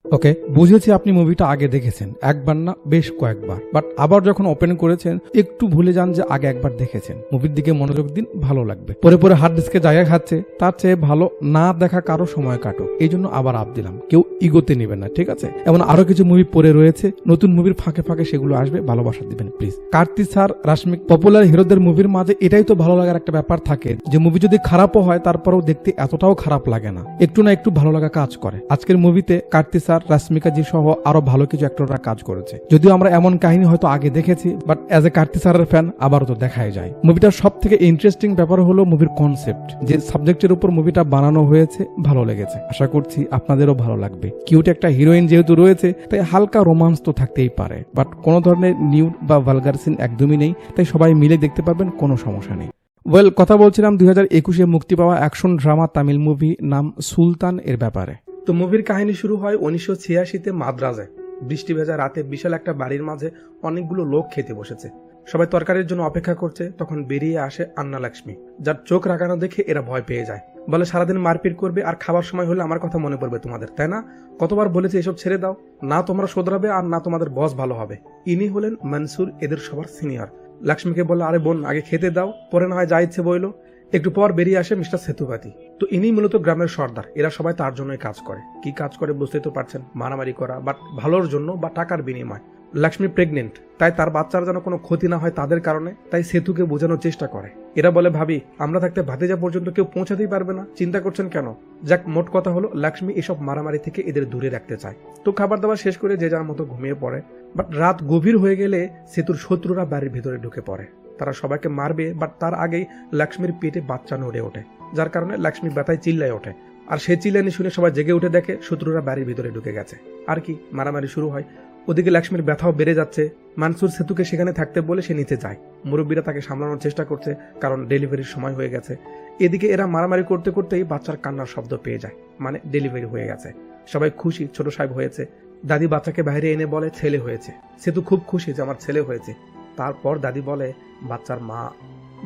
ওকে, বুঝেছি আপনি মুভিটা আগে দেখেছেন, একবার না বেশ কয়েকবার, বাট আবার যখন ওপেন করেছেন একটু ভুলে যান যে আগে একবার দেখেছেন। মুভির দিকে মনোযোগ দিন, ভালো লাগবে। পরে পরে হার্ড ডিস্কে জায়গা খাচ্ছে, তার চেয়ে ভালো না দেখা কারো সময় কাটো। এই জন্য আবার আপ দিলাম, কেউ ইগোতে নেবেন না, ঠিক আছে? এমন আরো কিছু মুভি পড়ে রয়েছে, নতুন মুভির ফাঁকে ফাঁকে সেগুলো আসবে, ভালোবাসা দিবেন প্লিজ। কার্তিক স্যার, রাশমিক, পপুলার হিরোদের মুভির মাঝে এটাই তো ভালো লাগার একটা ব্যাপার থাকে, যে মুভি যদি খারাপও হয় তারপরেও দেখতে এতটাও খারাপ লাগে না, একটু না একটু ভালো লাগা কাজ করে। আজকের মুভিতে কার্তিক স্যার, রাশমিকা জি সহ আরো ভালো কিছু অ্যাক্টররা কাজ করেছে। যদিও আমরা এমন কাহিনী হয়তো আগে দেখেছি, বাট অ্যাজ এ কার্তিক স্যারের ফ্যান আবারও তো দেখাই যায়। মুভিটার সব থেকে ইন্টারেস্টিং ব্যাপার হলো মুভির কনসেপ্ট, যে সাবজেক্টের উপর মুভিটা বানানো হয়েছে, ভালো লেগেছে। আশা করছি আপনাদেরও ভালো লাগবে। কিউট একটা হিরোইন যেহেতু রয়েছে, তাই হালকা রোমান্স তো থাকতেই পারে, বাট কোনো ধরনের নিউড বা ভালগার সিন একদমই নেই, তাই সবাই মিলে দেখতে পারবেন, কোনো সমস্যা নেই। ওয়েল, কথা বলছিলাম 2021-এ মুক্তি পাওয়া অ্যাকশন ড্রামা তামিল মুভি নাম সুলতান এর ব্যাপারে। তো মুভির কাহিনী শুরু হয় 1986-তে মাদ্রাজে। বৃষ্টি ভেজা রাতে বিশাল একটা বাড়ির মাঝে অনেকগুলো লোক খেতে বসেছে। সবাই তরকারির জন্য অপেক্ষা করছে, তখন বেরিয়ে আসে আন্না লক্ষ্মী, যার চোখ রাগানো দেখে এরা ভয় পেয়ে যায়। বলে সারাদিন মারপিট করবে, আর খাবার সময় হলে আমার কথা মনে পড়বে তোমাদের, তাই না? কতবার বলেছে এসব ছেড়ে দাও, না তোমরা শোধরাবে আর না তোমাদের বস ভালো হবে। ইনি হলেন মনসুর, এদের সবার সিনিয়র। লক্ষ্মীকে বলে, আরে বোন আগে খেতে দাও, পরে না হয় যা ইচ্ছে বইলো। একটু পর বেরিয়ে আসে মিস্টার সেতুপাতি। তো ইনি মূলত গ্রামের সর্দার, এরা সবাই তার জন্যই কাজ করে। কি কাজ করে বুঝতেই তো পারছেন, মারামারি করা, বাট ভালোর জন্য বা টাকার বিনিময়। লক্ষ্মী প্রেগনেন্ট, তাই তার বাচ্চার যেন কোনো ক্ষতি না হয় তাদের কারণে, তাই সেতুকে বোঝানোর চেষ্টা করে। এরা বলে, ভাবি আমরা থাকতে ভাতিজা পর্যন্ত কেউ পৌঁছাতেই পারবে না, চিন্তা করছেন কেন? যাক, মোট কথা হলো লক্ষ্মী এসব মারামারি থেকে এদের দূরে রাখতে চায়। তো খাবার দাবার শেষ করে যে যার মতো ঘুমিয়ে পড়ে। বাট রাত গভীর হয়ে গেলে সেতুর শত্রুরা বাড়ির ভেতরে ঢুকে পড়ে। তারা সবাইকে মারবে, বাট তার আগেই লক্ষ্মীর পেটে বাচ্চা নড়ে ওঠে, যার কারণে লক্ষ্মী ব্যথায় চিল্লায় ওঠে। আর সে চিল্লানি শুনে সবাই জেগে উঠে দেখে শত্রুরা বাড়ির ভিতরে ঢুকে গেছে। আর কি, মারামারি শুরু হয়। ওদিকে লক্ষ্মীর ব্যথাও বেড়ে যাচ্ছে। মানসুর সেতুকে সেখানে থাকতে বলে সে নিচে যায়। মুরব্বীরা তাকে সামলানোর চেষ্টা করছে, কারণ ডেলিভারির সময় হয়ে গেছে। এদিকে এরা মারামারি করতে করতেই বাচ্চার কান্নার শব্দ পেয়ে যায়, মানে ডেলিভারি হয়ে গেছে। সবাই খুশি, ছোট সাহেব হয়েছে। দাদি বাচ্চাকে বাইরে এনে বলে ছেলে হয়েছে। সেতু খুব খুশি যে আমার ছেলে হয়েছে। তারপর দাদি বলে বাচ্চার মা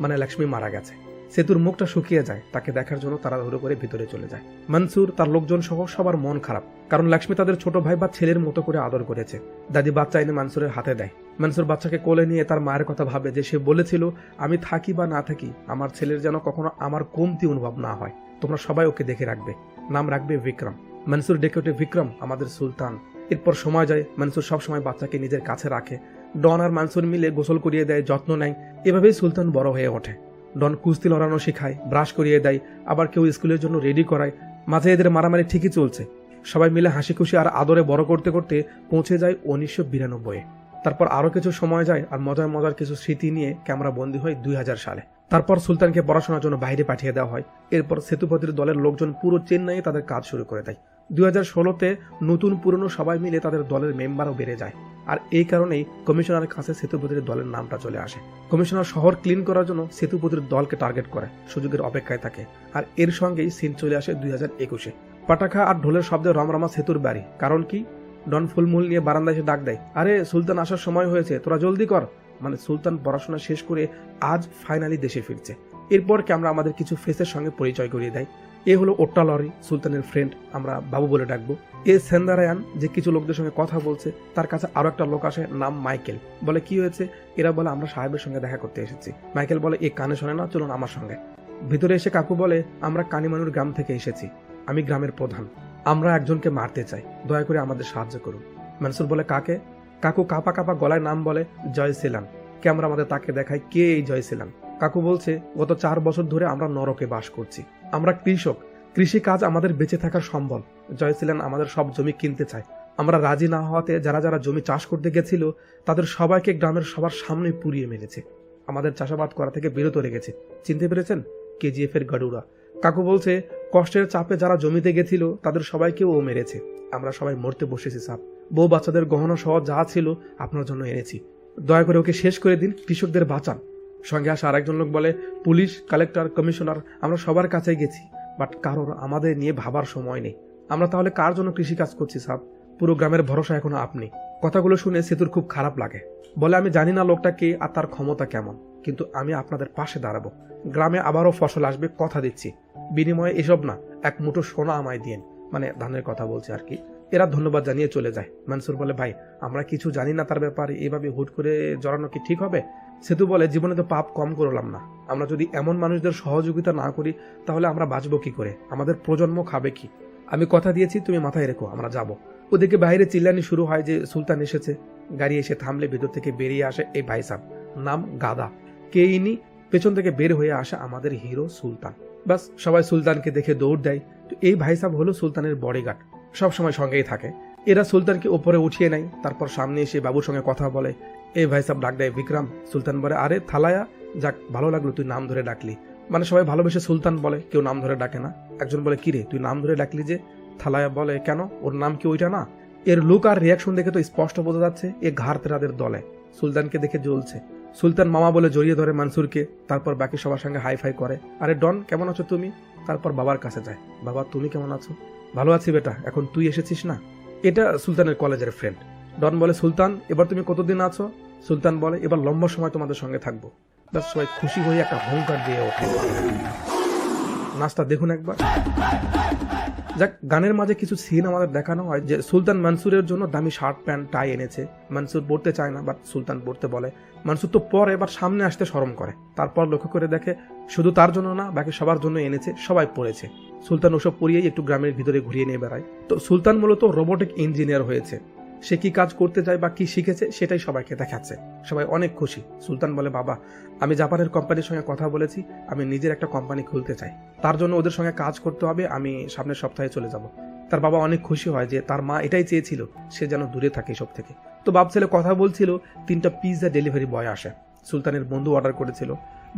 মানে লক্ষ্মী মারা গেছে। সেতুর মুখটা শুকিয়ে যায়, তাকে দেখার জন্য তারা ধরে করে ভিতরে চলে যায়। মনসুর, তার লোকজন সহ সবার মন খারাপ, কারণ লক্ষ্মী তাদের ছোট ভাই বা ছেলের মতো করে আদর করেছে। দাদি বাচ্চা এনে মনসুরের হাতে দেয়। মনসুর বাচ্চাকে কোলে নিয়ে তার মায়ের কথা ভাবে, যে সে বলেছিল আমি থাকি বা না থাকি আমার ছেলের যেন কখনো আমার কমতি অনুভব না হয়, তোমরা সবাই ওকে দেখে রাখবে, নাম রাখবে বিক্রম। মনসুর ডেকে ওঠে, বিক্রম আমাদের সুলতান। এরপর সময় যায়, মনসুর সবসময় বাচ্চাকে নিজের কাছে রাখে। ডন আর মনসুর মিলে গোসল করিয়ে দেয়, যত্ন নেয়। এভাবেই সুলতান বড় হয়ে ওঠে। ডন কুস্তি লড়ানো শেখায়, ব্রাশ করিয়ে দেয়, আবার কেউ স্কুলের জন্য রেডি করায়। মাঝে এদের মারামারি ঠিকই চলছে। সবাই মিলে হাসি খুশি আর আদরে বড় করতে করতে পৌঁছে যায় 1992-এ। তারপর আরো কিছু সময় যায়, আর মজার মজার কিছু স্মৃতি নিয়ে ক্যামেরা বন্দী হয় 2000 সালে। তারপর সুলতানকে পড়াশোনার জন্য বাইরে পাঠিয়ে দেওয়া হয়। এরপর সেতুপতির দলের লোকজন পুরো চেন্নাইয়ে তাদের কাজ শুরু করে দেয়। 2016-তে নতুন পুরনো সবাই মিলে তাদের দলের মেম্বারও বেড়ে যায়। আর এই কারণেই কমিশনারের কাছে সেতুপতির দলের নামটা চলে আসে। কমিশনার শহর ক্লিন করার জন্য সেতুপতির দলকে টার্গেট করে, সুযোগের অপেক্ষায় থাকে। আর এর সঙ্গেই সিন চলে আসে 2021-এ। পাটাখা আর ঢোলের শব্দে রমরমা সেতুর বাড়ি। কারণ কি? ডন ফুলমুল নিয়ে বারান্দায় এসে ডাক দেয়, আরে সুলতান আসার সময় হয়েছে, তোরা জলদি কর। মানে সুলতান পড়াশোনা শেষ করে আজ ফাইনালি দেশে ফিরছে। এরপর ক্যামেরা আমাদের কিছু ফেসের সঙ্গে পরিচয় করিয়ে দেয়। এ হলো ওট্টা লরি, সুলতানের ফ্রেন্ড, আমরা বাবু বলে ডাকবো। এ সেন্দারায়ান, যে কিছু লোকদের সঙ্গে কথা বলছে। তার কাছে আরো একটা লোক আসে, নাম মাইকেল। বলে কি হয়েছে? এরা বলে আমরা সাহেবের সঙ্গে দেখা করতে এসেছি। মাইকেল বলে এ কানে শোনে না, চলুন আমার সঙ্গে। ভিতরে এসে কাকু বলে, আমরা কানিমানুর গ্রাম থেকে এসেছি, আমি গ্রামের প্রধান, আমরা একজনকে মারতে চাই, দয়া করে আমাদের সাহায্য করুন। মনসুর বলে কাকে? কাকু কাপা কাপা গলায় নাম বলে, জয়সিলান। ক্যামেরা আমাদের তাকে দেখায়, কে এই জয়সিলান? কাকু বলছে, গত 4 বছর ধরে আমরা নরকে বাস করছি, আমরা কৃষক, কৃষি কাজ আমাদের বেঁচে থাকার সম্বল। জয়সিলান আমাদের সব জমি কিনতে চায়। আমরা রাজি না হওয়াতে যারা যারা জমি চাষ করতে গেছিল তাদের সবাইকে গ্রামের সবার সামনে পুড়িয়ে মেরেছে, আমাদের চাষাবাদ করা থেকে বিরত রেখেছে। চিনতে পেরেছেন? কেজিএফ এর গাড়ুরা। কাকু বলছে, কষ্টের চাপে যারা জমিতে গেছিল তাদের সবাইকে ও মেরেছে। আমরা সবাই মরতে বসেছি সাহেব, বউ বাচ্চাদের গহনা সহ যা ছিল আপনার জন্য এনেছি, দয়া করে ওকে শেষ করে দিন, কৃষকদের বাঁচান। সঙ্গে আসা আরেকজন লোক বলে, পুলিশ, কালেক্টর, কমিশনার, আমরা সবার কাছে গেছি, বাট কারোর আমাদের নিয়ে ভাবার সময় নেই। আমরা তাহলে কার জন্য কৃষি কাজ করছি সাহেব? পুরো গ্রামের ভরসা এখনো আপনি। কথাগুলো শুনে সেতুর খুব খারাপ লাগে। বলে, আমি জানি না লোকটা কে আর তার ক্ষমতা কেমন, কিন্তু আমি আপনাদের পাশে দাঁড়াবো। গ্রামে আবারও ফসল আসবে, কথা দিচ্ছি। বিনিময়ে এসব না, এক মুঠো সোনা আমায় দিয়েন, মানে ধানের কথা বলছে আর কি। এরা ধন্যবাদ জানিয়ে চলে যায়। মনসুর বলে, ভাই আমরা কিছু জানি না তার ব্যাপারে, এইভাবে হুট করে জড়ানো কি ঠিক হবে? সেতু বলে, জীবনে তো পাপ কম করলাম না, আমরা যদি এমন মানুষদের সহযোগিতা না করি তাহলে আমরা বাঁচবো কি করে, আমাদের প্রজন্ম খাবে কি? আমি কথা দিয়েছি, তুমি মাথায় রেখো, আমরা যাব। ওদিকে বাইরে চিল্লানি শুরু হয় যে সুলতান এসেছে। গাড়ি এসে থামলে ভেতর থেকে বেরিয়ে আসে এই ভাই সাহেব, নাম গাদা। কে ইনি? পেছন থেকে বের হয়ে আসে আমাদের হিরো সুলতান। বাস সবাই সুলতানকে দেখে দৌড় দেয়। তো এই ভাই সাহেব হলো সুলতানের বডিগার্ড, সব সময় সঙ্গেই থাকে। এরা সুলতানকে ওপরে উঠিয়ে নেয়, তারপর সামনে এসে বাবুর সঙ্গে কথা বলে। এই ভাই সাহেব ডাক দেয় বিক্রম। সুলতান বলে, আরে থালায়া, যাক ভালো লাগলো তুই নাম ধরে ডাকলি। মানে সবাই ভালোবেসে সুলতান বলে, কেউ নাম ধরে ডাকে না। একজন বলে, কিরে তুই নাম ধরে ডাকলি যে? থালায়া বলে, কেন, ওর নাম কি ওইটা না? এর লুক আর রিয়াকশন দেখে তো স্পষ্ট বোঝা যাচ্ছে এ ঘাড়তেরাদের দলে, সুলতানকে দেখে জ্বলছে। সুলতান মামা বলে জড়িয়ে ধরে মনসুরকে, তারপর বাকি সবার সঙ্গে হাই ফাই করে। আরে ডন, কেমন আছো তুমি? তারপর বাবার কাছে যায়। বাবা তুমি কেমন আছো? ভালো আছি বেটা, এখন তুই এসেছিস না? এটা সুলতানের কলেজের ফ্রেন্ড। ডন বলে, সুলতান এবার তুমি কতদিন আছো? সুলতান বলে, এবার লম্বা সময় তোমাদের সঙ্গে থাকবো। ব্যাস সবাই খুশি হয়ে একটা হুঙ্কার দিয়ে ওঠে। নাচটা দেখুন একবার। যাক, গানের মাঝে কিছু সিন আমাদের দেখানো হয় যে সুলতান মনসুরের জন্য দামি শার্ট প্যান্ট টাই এনেছে। মনসুর পড়তে চায় না, বাট সুলতান পড়তে বলে। মনসুর তো পরে এবার সামনে আসতে শরম করে। তারপর লক্ষ্য করে দেখে শুধু তার জন্য না, বাকি সবার জন্য এনেছে, সবাই পড়েছে। সুলতান ওসব পরিয়েই একটু গ্রামের ভিতরে ঘুরিয়ে নিয়ে বেড়ায়। তো সুলতান মূলত রোবোটিক ইঞ্জিনিয়ার হয়েছে। সে কি কাজ করতে চায় বা কি শিখেছে সেটাই সবাইকে দেখাচ্ছে। সবাই অনেক খুশি। সুলতান বলে, বাবা আমি জাপানের কোম্পানির সঙ্গে কথা বলেছি, আমি নিজের একটা কোম্পানি খুলতে চাই, তার জন্য ওদের সঙ্গে কাজ করতে হবে, আমি সামনের সপ্তাহে চলে যাব। তার বাবা অনেক খুশি হয় যে তার মা এটাই চেয়েছিল, সে যেন দূরে থাকে এসব থেকে। তো বাপ ছেলে কথা বলছিল, 3টা পিৎজা ডেলিভারি বয় আসে। সুলতানের বন্ধু অর্ডার করেছিল,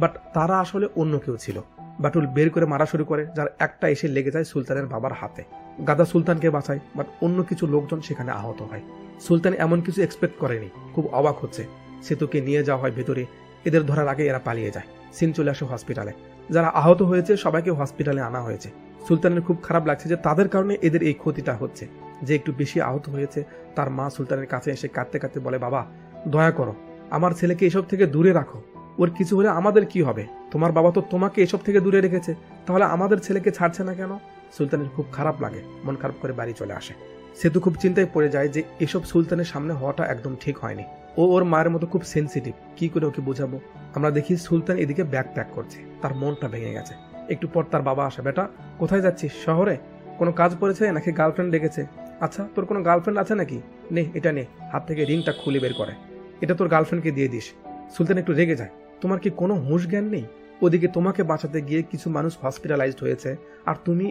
বাট তারা আসলে অন্য কেউ ছিল। বাটুল বের করে মারা শুরু করে, যার একটা এসে লেগে যায় সুলতানের বাবার হাতে। গাদা সুলতানকে বাঁচায়, বাট অন্য কিছু লোকজন সেখানে আহত হয়। সুলতান এমন কিছু এক্সপেক্ট করেনি, খুব অবাক হচ্ছে। সেতুকে নিয়ে যাওয়া হয় ভেতরে, এদের ধরার আগে এরা পালিয়ে যায়। সিন চলে আসে হসপিটালে। যারা আহত হয়েছে সবাইকে হসপিটালে আনা হয়েছে। সুলতানের খুব খারাপ লাগছে যে তাদের কারণে এদের এই ক্ষতিটা হচ্ছে। যে একটু বেশি আহত হয়েছে তার মা সুলতানের কাছে এসে কাঁদতে কাঁদতে বলে, বাবা দয়া করো, আমার ছেলেকে এসব থেকে দূরে রাখো, ওর কিছু হলে আমাদের কি হবে? তোমার বাবা তো তোমাকে এসব থেকে দূরে রেখেছে, তাহলে আমাদের ছেলেকে ছাড়ছে না কেন? সুলতানের খুব খারাপ লাগে, মন খারাপ করে বাড়ি চলে আসে। সেতু খুব চিন্তায় পড়ে যায় যে এসব সুলতানের সামনে হওয়াটা একদম ঠিক হয়নি। ও ওর মায়ের মতো খুব সেন্সিটিভ, কি করে ওকে বোঝাবো? আমরা দেখি সুলতান এদিকে ব্যাগ প্যাক করছে, তার মনটা ভেঙে গেছে। একটু পর তার বাবা আসে। বেটা কোথায় যাচ্ছিস? শহরে? কোনো কাজ পড়েছে নাকি গার্লফ্রেন্ড ডেকেছে? আচ্ছা তোর কোনো গার্লফ্রেন্ড আছে নাকি? নে এটা নে। হাত থেকে রিংটা খুলে বের করে, এটা তোর গার্লফ্রেন্ডকে দিয়ে দিস। সুলতান একটু রেগে যায়, তোমার কি কোনো হুঁশ জ্ঞান নেই? ওদিকে তোমাকে বাঁচাতে গিয়ে কিছু মানুষ হসপিটালাইজড হয়েছে, আর তুমি?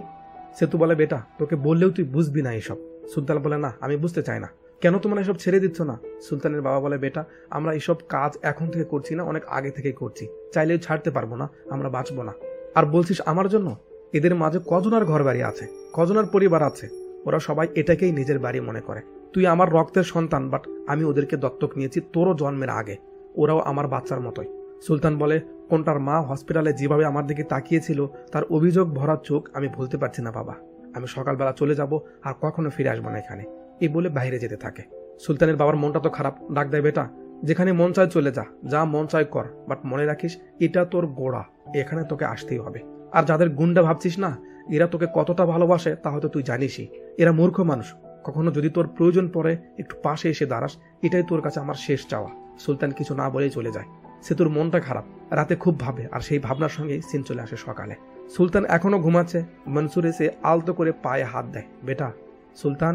সেতু বলে, বেটা তোকে বললেও তুই বুঝবি না এসব। সুলতান বলে, না আমি বুঝতে চাই না, কেন তোমরা এসব ছেড়ে দিচ্ছ না? সুলতানের বাবা বলে, বেটা আমরা এসব কাজ এখন থেকে করছি না, অনেক আগে থেকে করছি, চাইলেও ছাড়তে পারবো না, আমরা বাঁচবো না। আর বলছিস আমার জন্য? এদের মাঝে কজনার ঘর বাড়ি আছে, কজনার পরিবার আছে, ওরা সবাই এটাকেই নিজের বাড়ি মনে করে। তুই আমার রক্তের সন্তান, বাট আমি ওদেরকে দত্তক নিয়েছি তোরও জন্মের আগে, ওরাও আমার বাচ্চার মতোই। সুলতান বলে, কোনটার মা হসপিটালে যেভাবে আমার দিকে তাকিয়েছিল, তার অভিযোগ ভরা চোখ আমি ভুলতে পারছি না বাবা। আমি সকালবেলা চলে যাব, আর কখনো ফিরে আসবো না এখানে, এই বলে বাইরে যেতে থাকে। সুলতানের বাবার মনটা তো খারাপ, ডাক দেয়, বেটা যেখানে মন চায় চলে যা, যা মন চায় কর, বাট মনে রাখিস এটা তোর গোড়া, এখানে তোকে আসতেই হবে। আর যাদের গুন্ডা ভাবছিস না, এরা তোকে কতটা ভালোবাসে তা হয়তো তুই জানিসই। এরা মূর্খ মানুষ, কখনো যদি তোর প্রয়োজন পড়ে একটু পাশে এসে দাঁড়াস, এটাই তোর কাছে আমার শেষ চাওয়া। সুলতান কিছু না বলেই চলে যায়। সেতুর মনটা খারাপ, রাতে খুব ভাবে, আর সেই ভাবনার সঙ্গেই সিন চলে আসে সকালে। সুলতান এখনো ঘুমাচ্ছে, মনসুর এসে আলতো করে পায়ে হাত দেয়, বেটা সুলতান।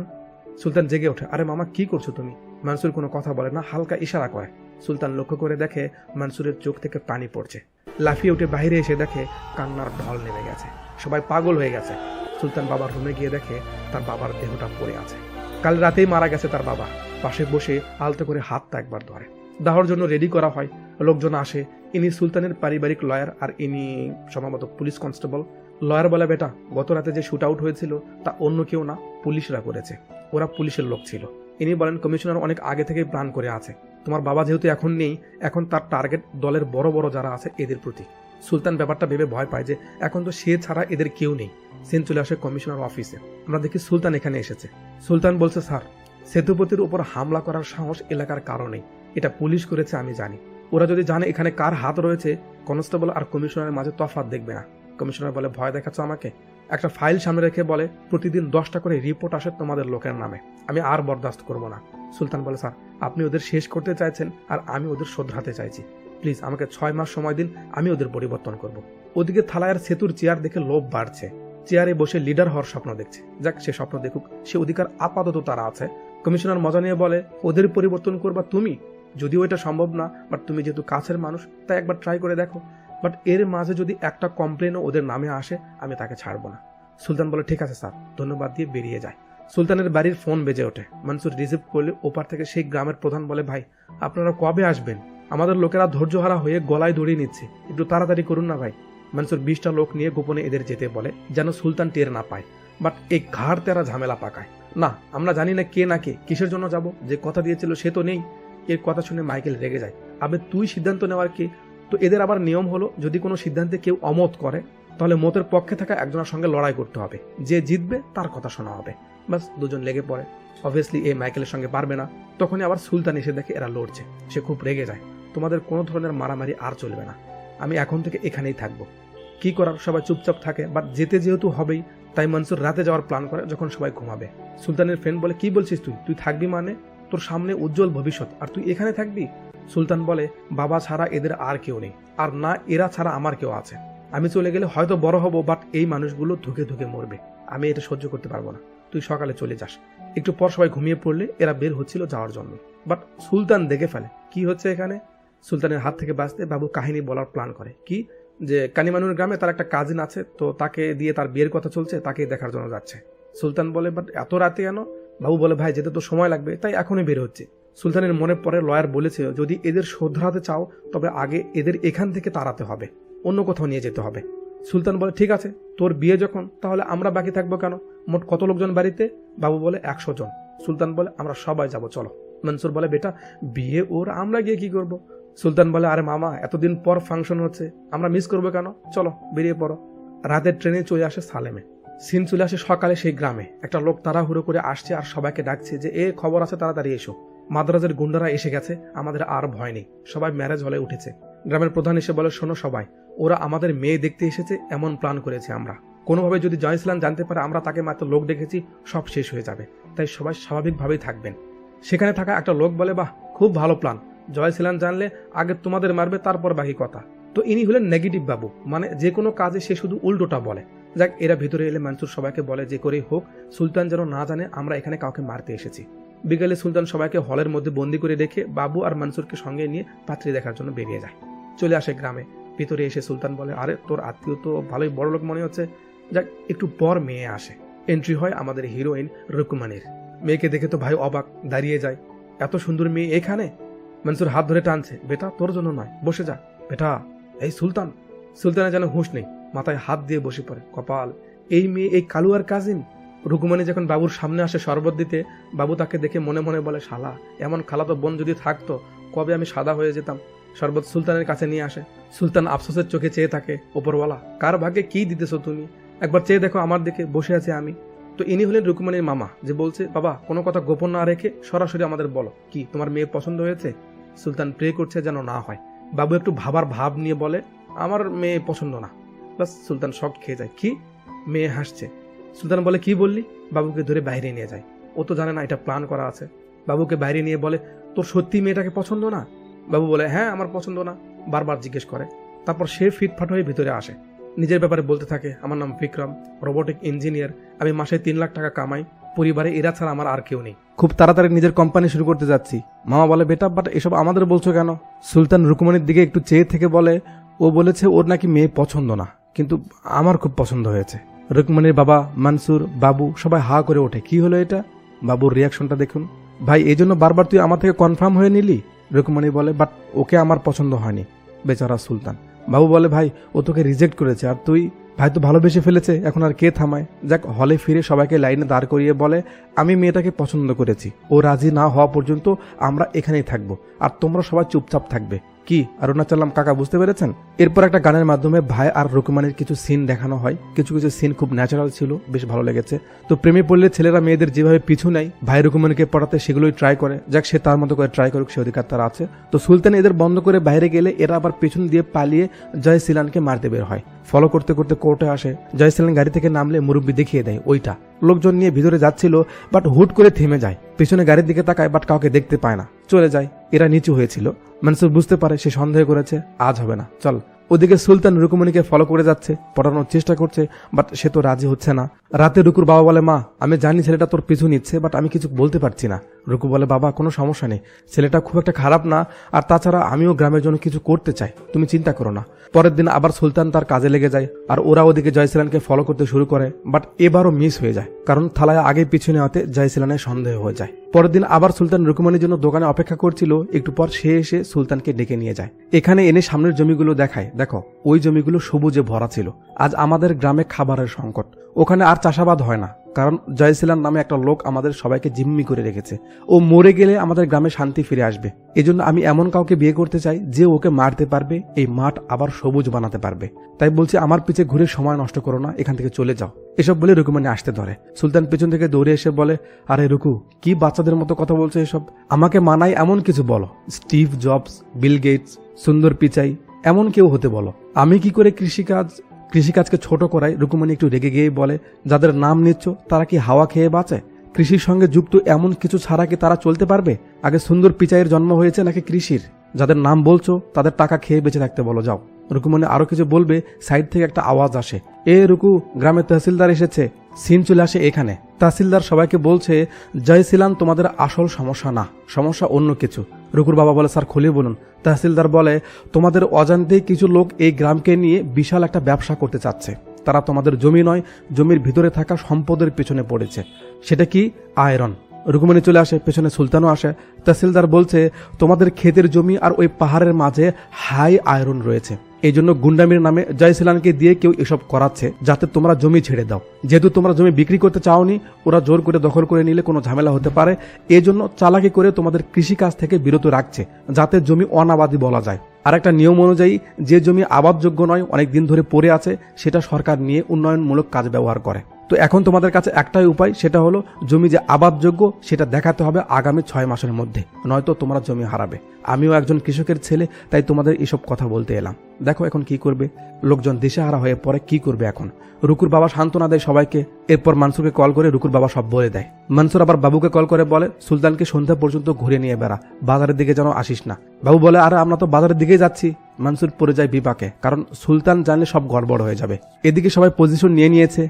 সুলতান জেগে ওঠে, আরে মামা কি করছো তুমি? মনসুর কোনো কথা বলে না, হালকা ইশারা করে। সুলতান লক্ষ্য করে দেখে মনসুরের চোখ থেকে পানি পড়ছে। লাফিয়ে উঠে বাইরে এসে দেখে কান্নার ঢল নেমে গেছে, সবাই পাগল হয়ে গেছে। সুলতান বাবার রুমে গিয়ে দেখে তার বাবার দেহটা পড়ে আছে। কাল রাতেই মারা গেছে তার বাবা। পাশে বসে আলতো করে হাতটা একবার ধরে। দাহর জন্য রেডি করা হয়, লোকজন আসে। ইনি সুলতানের পারিবারিক লয়ার, আর ইনি সম্ভবত পুলিশ কনস্টেবল। লয়ার বলে, বেটা গত রাতে যে শুট আউট হয়েছিল তা অন্য কেউ না, পুলিশরা করেছে, ওরা পুলিশের লোক ছিল। ইনি বলেন কমিশনার অনেক আগে থেকেই প্ল্যান করে আছে, তোমার বাবা যেহেতু এখন নেই, এখন তার টার্গেট দলের বড় বড় যারা আছে এদের প্রতি। সুলতান ব্যাপারটা ভেবে ভয় পায় যে এখন তো সে ছাড়া এদের কেউ নেই। সিন চলে আসে কমিশনার অফিসে। আমরা দেখি সুলতান এখানে এসেছে। সুলতান বলছে, স্যার সেতুপতির উপর হামলা করার সাহস এলাকার কারণেই, এটা পুলিশ করেছে আমি জানি। ওরা যদি জানে এখানে কার হাত রয়েছে, কনস্টেবল আর কমিশনারের মাঝে তফাৎ দেখবে না। কমিশনার বলে, ভয় দেখাচ্ছ আমাকে? একটা ফাইল সামনে রেখে বলে প্রতিদিন 10টা করে রিপোর্ট আসে তোমাদের লোকের নামে, আমি আর বরদাস্ত করব না। সুলতান বলে স্যার আপনি ওদের শেষ করতে চাইছেন আর আমি ওদের শোধরাতে চাইছি, প্লিজ আমাকে 6 মাস সময় দিন, আমি ওদের পরিবর্তন করব। ওদিকে থালায়ার সেতুর চেয়ার দেখে লোভ বাড়ছে, চেয়ারে বসে লিডার হওয়ার স্বপ্ন দেখছে। যাক সে স্বপ্ন দেখুক, সে অধিকার আপাতত তারা আছে। কমিশনার মজা নিয়ে বলে ওদের পরিবর্তন করবা তুমি, যদিও এটা সম্ভব না, বাট তুমি যেহেতু কাছের মানুষ তাই একবার ট্রাই করে দেখো। বাট এর মাঝে যদি একটা কমপ্লেনও ওদের নামে আসে আমি তাকে ছাড়বো না। সুলতান বলে ঠিক আছে স্যার, ধন্যবাদ দিয়ে বেরিয়ে যায়। সুলতানের বাড়ির ফোন বেজে ওঠে, মনসুর রিসিভ করলে ওপার থেকে সেই গ্রামের প্রধান বলে ভাই আপনারা কবে আসবেন, আমাদের লোকেরা ধৈর্যহারা হয়ে গলায় দড়িয়ে নিচ্ছে, একটু তাড়াতাড়ি করুন না ভাই। মনসুর 20টা লোক নিয়ে গোপনে এদের যেতে বলে যেন সুলতান টের না পায়। বাট এই ঘাড় তেরা ঝামেলা পাকায়। না আমরা জানি না কে না কে কিসের জন্য যাব, যে কথা দিয়েছিল সে তো নেই। এর কথা শুনে মাইকেল রেগে যায়, আবে তুই সিদ্ধান্ত নেওয়ার কে? তো এদের আবার নিয়ম হলো যদি কোনো সিদ্ধান্তে কেউ অমত করে তাহলে মতের পক্ষে থাকা একজনের সঙ্গে লড়াই করতে হবে, যে জিতবে তার কথা শোনা হবে। বাস দুজন লেগে পড়ে। অবভিয়াসলি এই মাইকেলের সঙ্গে পারবে না। তখনই আবার সুলতান এসে দেখে এরা লড়ছে, সে খুব রেগে যায়। তোমাদের কোনো ধরনের মারামারি আর চলবে না, আমি এখন থেকে এখানেই থাকবো। কি করার, সবাই চুপচাপ থাকে। বাট যেতে যেহেতু হবেই তাই মনসুর রাতে যাওয়ার প্ল্যান করে যখন সবাই ঘুমাবে। সুলতানের ফ্রেন্ড বলে কি বলছিস তুই থাকবি মানে? তোর সামনে উজ্জ্বল ভবিষ্যৎ আর তুই এখানে থাকবি? সুলতান বলে বাবা ছাড়া এদের আর কেউ নেই, আর না এরা ছাড়া আমার কেউ আছে। আমি চলে গেলে হয়তো বড় হব, বাট এই মানুষগুলো ধুকে ধুকে মরবে, আমি এটা সহ্য করতে পারবো না। তুই সকালে চলে যাস। একটু পর সবাই ঘুমিয়ে পড়লে এরা বের হচ্ছিল যাওয়ার জন্য। বাট সুলতান দেখে ফেলে কি হচ্ছে এখানে। সুলতানের হাত থেকে বাঁচতে বাবু কাহিনী বলার প্ল্যান করে, কি যে কানিমানুর গ্রামে তার একটা কাজিন আছে, তো তাকে দিয়ে তার বিয়ের কথা চলছে, তাকে দেখার জন্য যাচ্ছে। সুলতান বলে বাট এত রাতে কেন? বাবু বলে ভাই যেতে তো সময় লাগবে, তাই এখনই বের হচ্ছে। সুলতানের মনে পড়ে লয়ার বলেছে যদি এদের শোধরাতে চাও তবে আগে এদের এখান থেকে তাড়াতে হবে, অন্য কোথাও নিয়ে যেতে হবে। সুলতান বলে ঠিক আছে, তোর বিয়ে যখন তাহলে আমরা বাকি থাকবো কেন? মোট কত লোকজন বাড়িতে? বাবু বলে 100 জন। সুলতান বলে আমরা সবাই যাব, চলো। মনসুর বলে বেটা বিয়ে ওর, আমরা গিয়ে কি করব? সুলতান বলে আরে মামা এতদিন পর ফাংশন হচ্ছে, আমরা মিস করবো কেন, চলো বেরিয়ে পড়ো। রাতের ট্রেনে চলে আসে সালেমে। সিন চলে আসে সকালে সেই গ্রামে। একটা লোক তাড়াহুড়ো করে আসছে আর সবাইকে ডাকছে যে এ খবর আছে, তাড়াতাড়ি এসো, মাদ্রাজের গুন্ডারা এসে গেছে, আমাদের আর ভয় নেই। সবাই ম্যারেজ হলে উঠেছে। গ্রামের প্রধান এসে বলে শোনো সবাই, ওরা আমাদের মেয়ে দেখতে এসেছে, এমন প্ল্যান করেছে আমরা। কোনোভাবে যদি জয়সিলান জানতে পারে আমরা তাকে মাত্র লোক দেখেছি, সব শেষ হয়ে যাবে, তাই সবাই স্বাভাবিকভাবেই থাকবেন। সেখানে থাকা একটা লোক বলে বাহ খুব ভালো প্ল্যান, জয়সিলান জানলে আগে তোমাদের মারবে, তারপর বাকি কথা। তো ইনি হলেন নেগেটিভ বাবু, মানে যে কোনো কাজে সে শুধু উল্টোটা বলে। যাক এরা ভিতরে এলে মনসুর সবাইকে বলে যে করেই হোক সুলতান যেন না জানে আমরা এখানে কাউকে মারতে এসেছি। বিকেলে সুলতান সবাইকে হলের মধ্যে বন্দি করে রেখে বাবু আর মনসুরকে সঙ্গে নিয়ে পাত্রী দেখার জন্য বেরিয়ে যায়। চলে আসে গ্রামে। ভিতরে এসে সুলতান বলে আরে তোর আত্মীয় তো ভালোই বড় লোক মনে হচ্ছে। যাক একটু পর মেয়ে আসে। এন্ট্রি হয় আমাদের হিরোইন রুকমানির। মেয়েকে দেখে তো ভাই অবাক, দাঁড়িয়ে যায়, এত সুন্দর মেয়ে এখানে। মনসুর হাত ধরে টানছে, বেটা তোর জন্য নয়, বসে যা বেটা। এই সুলতান। সুলতানের যেন হুঁশ নেই, মাথায় হাত দিয়ে বসে পড়ে, কপাল, এই মেয়ে এই কালুয়ার কাজিন। রুকমানি যখন বাবুর সামনে আসে শরবত দিতে, বাবু তাকে দেখে মনে মনে বলে শালা, এমন খালাতো বোন যদি থাকতো কবে আমি সাদা হয়ে যেতাম। শরবত সুলতানের কাছে নিয়ে আসে। সুলতান আফসোসের চোখে চেয়ে থাকে, ওপরওয়ালা কার ভাগ্যে কি দিতেছো তুমি, একবার চেয়ে দেখো আমার দিকে, বসে আছে আমি। তো ইনি হলেন রুকমানির মামা, যে বলছে বাবা কোনো কথা গোপন না রেখে সরাসরি আমাদের বলো, কি তোমার মেয়ে পছন্দ হয়েছে? সুলতান প্রে করছে যেন না হয়। বাবু একটু ভাবার ভাব নিয়ে বলে আমার মেয়ে পছন্দ না। বাস সুলতান শক খেয়ে যায়, কি? মেয়ে হাসছে। সুলতান বলে কি বললি? বাবুকে ধরে বাইরে নিয়ে যায়। ও তো জানে না এটা প্ল্যান করা আছে। বাবুকে বাইরে নিয়ে বলে তোর সত্যি মেয়েটাকে পছন্দ না? বাবু বলে হ্যাঁ আমার পছন্দ না, বারবার জিজ্ঞেস করে। তারপর সে ফিটফাট হয়ে ভিতরে আসে, নিজের ব্যাপারে বলতে থাকে, আমার নাম বিক্রম, রোবোটিক ইঞ্জিনিয়ার, আমি মাসে 3 লাখ টাকা কামাই, পরিবারে এরা ছাড়া আমার আর কেউ নেই, খুব তাড়াতাড়ি নিজের কোম্পানি শুরু করতে যাচ্ছি। মামা বলে বেটা বাট এসব আমাদের বলছো কেন? সুলতান রুকমানির দিকে একটু চেয়ে থেকে বলে ও বলেছে ওর নাকি মেয়ে পছন্দ না, কিন্তু আমার খুব পছন্দ হয়েছে। রুকমানির বাবা, মনসুর, বাবু সবাই হা করে ওঠে, কি হলো এটা? বাবুর রিয়াকশনটা দেখুন। ভাই এই জন্য বারবার তুই আমার থেকে কনফার্ম হয়ে নিলি? রুকমানি বলে বাট ওকে আমার পছন্দ হয়নি। বেচারা সুলতান। বাবু বলে ভাই ও তোকে রিজেক্ট করেছে, আর তুই? ভাই তো ভালোবেসে ফেলেছে, এখন আর কে থামায়? যাক হলে ফিরে সবাইকে লাইনে দাঁড় করিয়ে বলে আমি মেয়েটাকে পছন্দ করেছি, ও রাজি না হওয়া পর্যন্ত আমরা এখানেই থাকবো, আর তোমরা সবাই চুপচাপ থাকবে। কি অরুণাচলাম কাকা বুঝতে পেরেছেন? এরপর একটা গানের মাধ্যমে ভাই আর রুকমানির কিছু সিন দেখানো হয়। কিছু কিছু সিন খুব ন্যাচারাল ছিল, বেশ ভালো লেগেছে। তো প্রেমে পড়লে ছেলেরা মেয়েদের যেভাবে পিছু নেয় ভাই রুকমানিকে পড়াতে সেগুলোই ট্রাই করে। যাক সে তার মতো করে ট্রাই করুক, সে অধিকার তার আছে। তো সুলতান এদের বন্ধ করে বাইরে গেলে এরা আবার পেছন দিয়ে পালিয়ে জয়সিলানকে মারতে বের হয়। ফলো করতে করতে কোর্টে আসে। জয়সেলান গাড়ি থেকে নামলে মুরব্বি দেখিয়ে দেয় ওইটা। লোকজন নিয়ে ভিতরে যাচ্ছিল, বাট হুট করে থেমে যায়। পিছনে গাড়ির দিকে তাকায়, বাট কাউকে দেখতে পায় না, চলে যায়। এরা নিচু হয়েছিল। মনসুর বুঝতে পারে সে সন্দেহ করেছে, আজ হবে না, চল। ওদিকে সুলতান রুকুমণিকে ফলো করে যাচ্ছে, পটানোর চেষ্টা করছে, বাট সে তো রাজি হচ্ছে না। রাতে রুকুর বাবা বলে, মা আমি জানি ছেলেটা তোর পিছু নিচ্ছে, বাট আমি কিছু বলতে পারছি না। রুকু বলে, বাবা কোনো সমস্যা নেই, ছেলেটা খুব একটা খারাপ না, আর তাছাড়া আমিও গ্রামের জন্য কিছু করতে চাই, তুমি চিন্তা করো না। পরের দিন আবার সুলতান তার কাজে লেগে যায়, আর ওরা ওদিকে জয়সেলানকে ফলো করতে শুরু করে, বাট এবারও মিস হয়ে যায়, কারণ থালায় আগে পিছনে হতে জয়সেলানের সন্দেহ হয়ে যায়। পরের দিন আবার সুলতান রুকুমণির জন্য দোকানে অপেক্ষা করছিল, একটু পর সে এসে সুলতানকে ডেকে নিয়ে যায়। এখানে এনে সামনের জমিগুলো দেখায়, দেখো ওই জমিগুলো সবুজে ভরা ছিল। আজ আমাদের গ্রামে খাবারের সংকট, ওখানে আর চাষাবাদ হয় না, কারণ জয়সেলান নামে একটা লোক আমাদের সবাইকে জিম্মি করে রেখেছে। ও মরে গেলে আমাদের গ্রামে শান্তি ফিরে আসবে। এজন্য আমি এমন কাউকে বিয়ে করতে চাই যে ওকে মারতে পারবে, এই মাঠ আবার সবুজ বানাতে পারবে। তাই বলছি আমার পিছে ঘুরে সময় নষ্ট করো না, এখান থেকে চলে যাও। এসব বলে রুকুমণি আসতে ধরে। সুলতান পেছন থেকে দৌড়ে এসে বলে, আরে রুকু, কি বাচ্চাদের মতো কথা বলছো এসব? আমাকে মানাই এমন কিছু বলো, স্টিভ জবস, বিল গেটস, সুন্দর পিচাই, এমন কেউ হতে বলো। আমি কি করে কৃষিকাজকে ছোট করাই? রুকুমণি একটু রেগে গিয়ে বলে, যাদের নাম নিচ্ছ তারা কি হাওয়া খেয়ে বাঁচে? কৃষির সঙ্গে যুক্ত এমন কিছু ছাড়া কি তারা চলতে পারবে? আগে সুন্দর পিচাইয়ের জন্ম হয়েছে নাকি কৃষির? যাদের নাম বলছো তাদের টাকা খেয়ে বেঁচে থাকতে বলো, যাও। রুকুমণি আরো কিছু বলবে, সাইড থেকে একটা আওয়াজ আসে, এ রুকু, গ্রামে তহসিলদার এসেছে। সিন চলে আসে এখানে। তহসিলদার সবাইকে বলছে, জয়সেলান তোমাদের আসল সমস্যা না, সমস্যা অন্য কিছু। রুকুর বাবা বলে, স্যার খুলে বলুন। তহসিলদার বলে, তোমাদের অজান্তেই কিছু লোক এই গ্রামকে নিয়ে বিশাল একটা ব্যবসা করতে চাচ্ছে। তারা তোমাদের জমি নয়, জমির ভিতরে থাকা সম্পদের পেছনে পড়েছে। সেটা কি? আয়রন। রুকুমণি চলে আসে, পেছনে সুলতানও আসে। তহসিলদার বলছে, তোমাদের ক্ষেতের জমি আর ওই পাহাড়ের মাঝে হাই আয়রন রয়েছে। এই জন্য গুন্ডামির নামে জয়সেলানকে দিয়ে কেউ এসব করাচ্ছে, যাতে তোমরা জমি ছেড়ে দাও। যেহেতু তোমরা জমি বিক্রি করতে চাওনি, ওরা জোর করে দখল করে নিলে কোনো ঝামেলা হতে পারে। এই জন্য চালাকি করে তোমাদের কৃষিকাজ থেকে বিরত রাখছে, যাতে জমি অনাবাদি বলা যায়। আর একটা নিয়ম অনুযায়ী যে জমি আবাদযোগ্য নয়, অনেক দিন ধরে পড়ে আছে, সেটা সরকার নিয়ে উন্নয়নমূলক কাজ ব্যবহার করে। তো এখন তোমাদের কাছে একটাই উপায়, সেটা হলো জমি যে আবাদযোগ্য সেটা দেখাতে হবে আগামী 6 মাসের মধ্যে, নয়তো তোমরা জমি হারাবে। আমিও একজন কৃষকের ছেলে, তাই তোমাদের এসব কথা বলতে এলাম। দেখো এখন কি করবে। লোকজন দিশেহারা হয়ে পড়ে, কি করবে এখন। রুকুর বাবা সান্ত্বনা দেয় সবাইকে। এরপর মনসুরকে কল করে রুকুর বাবা সব বলে দেয়। মনসুর আবার বাবুকে কল করে বলে, সুলতানকে সন্ধ্যা পর্যন্ত ঘুরে নিয়ে বেড়া, বাজারের দিকে যেন আসিস না। বাবু বলে, আরে আমরা তো বাজারের দিকেই যাচ্ছি। মনসুর পড়ে যায় বিপাকে, কারণ সুলতান জানলে সব গড়বড় হয়ে যাবে। এদিকে সবাই পজিশন নিয়ে নিয়েছে,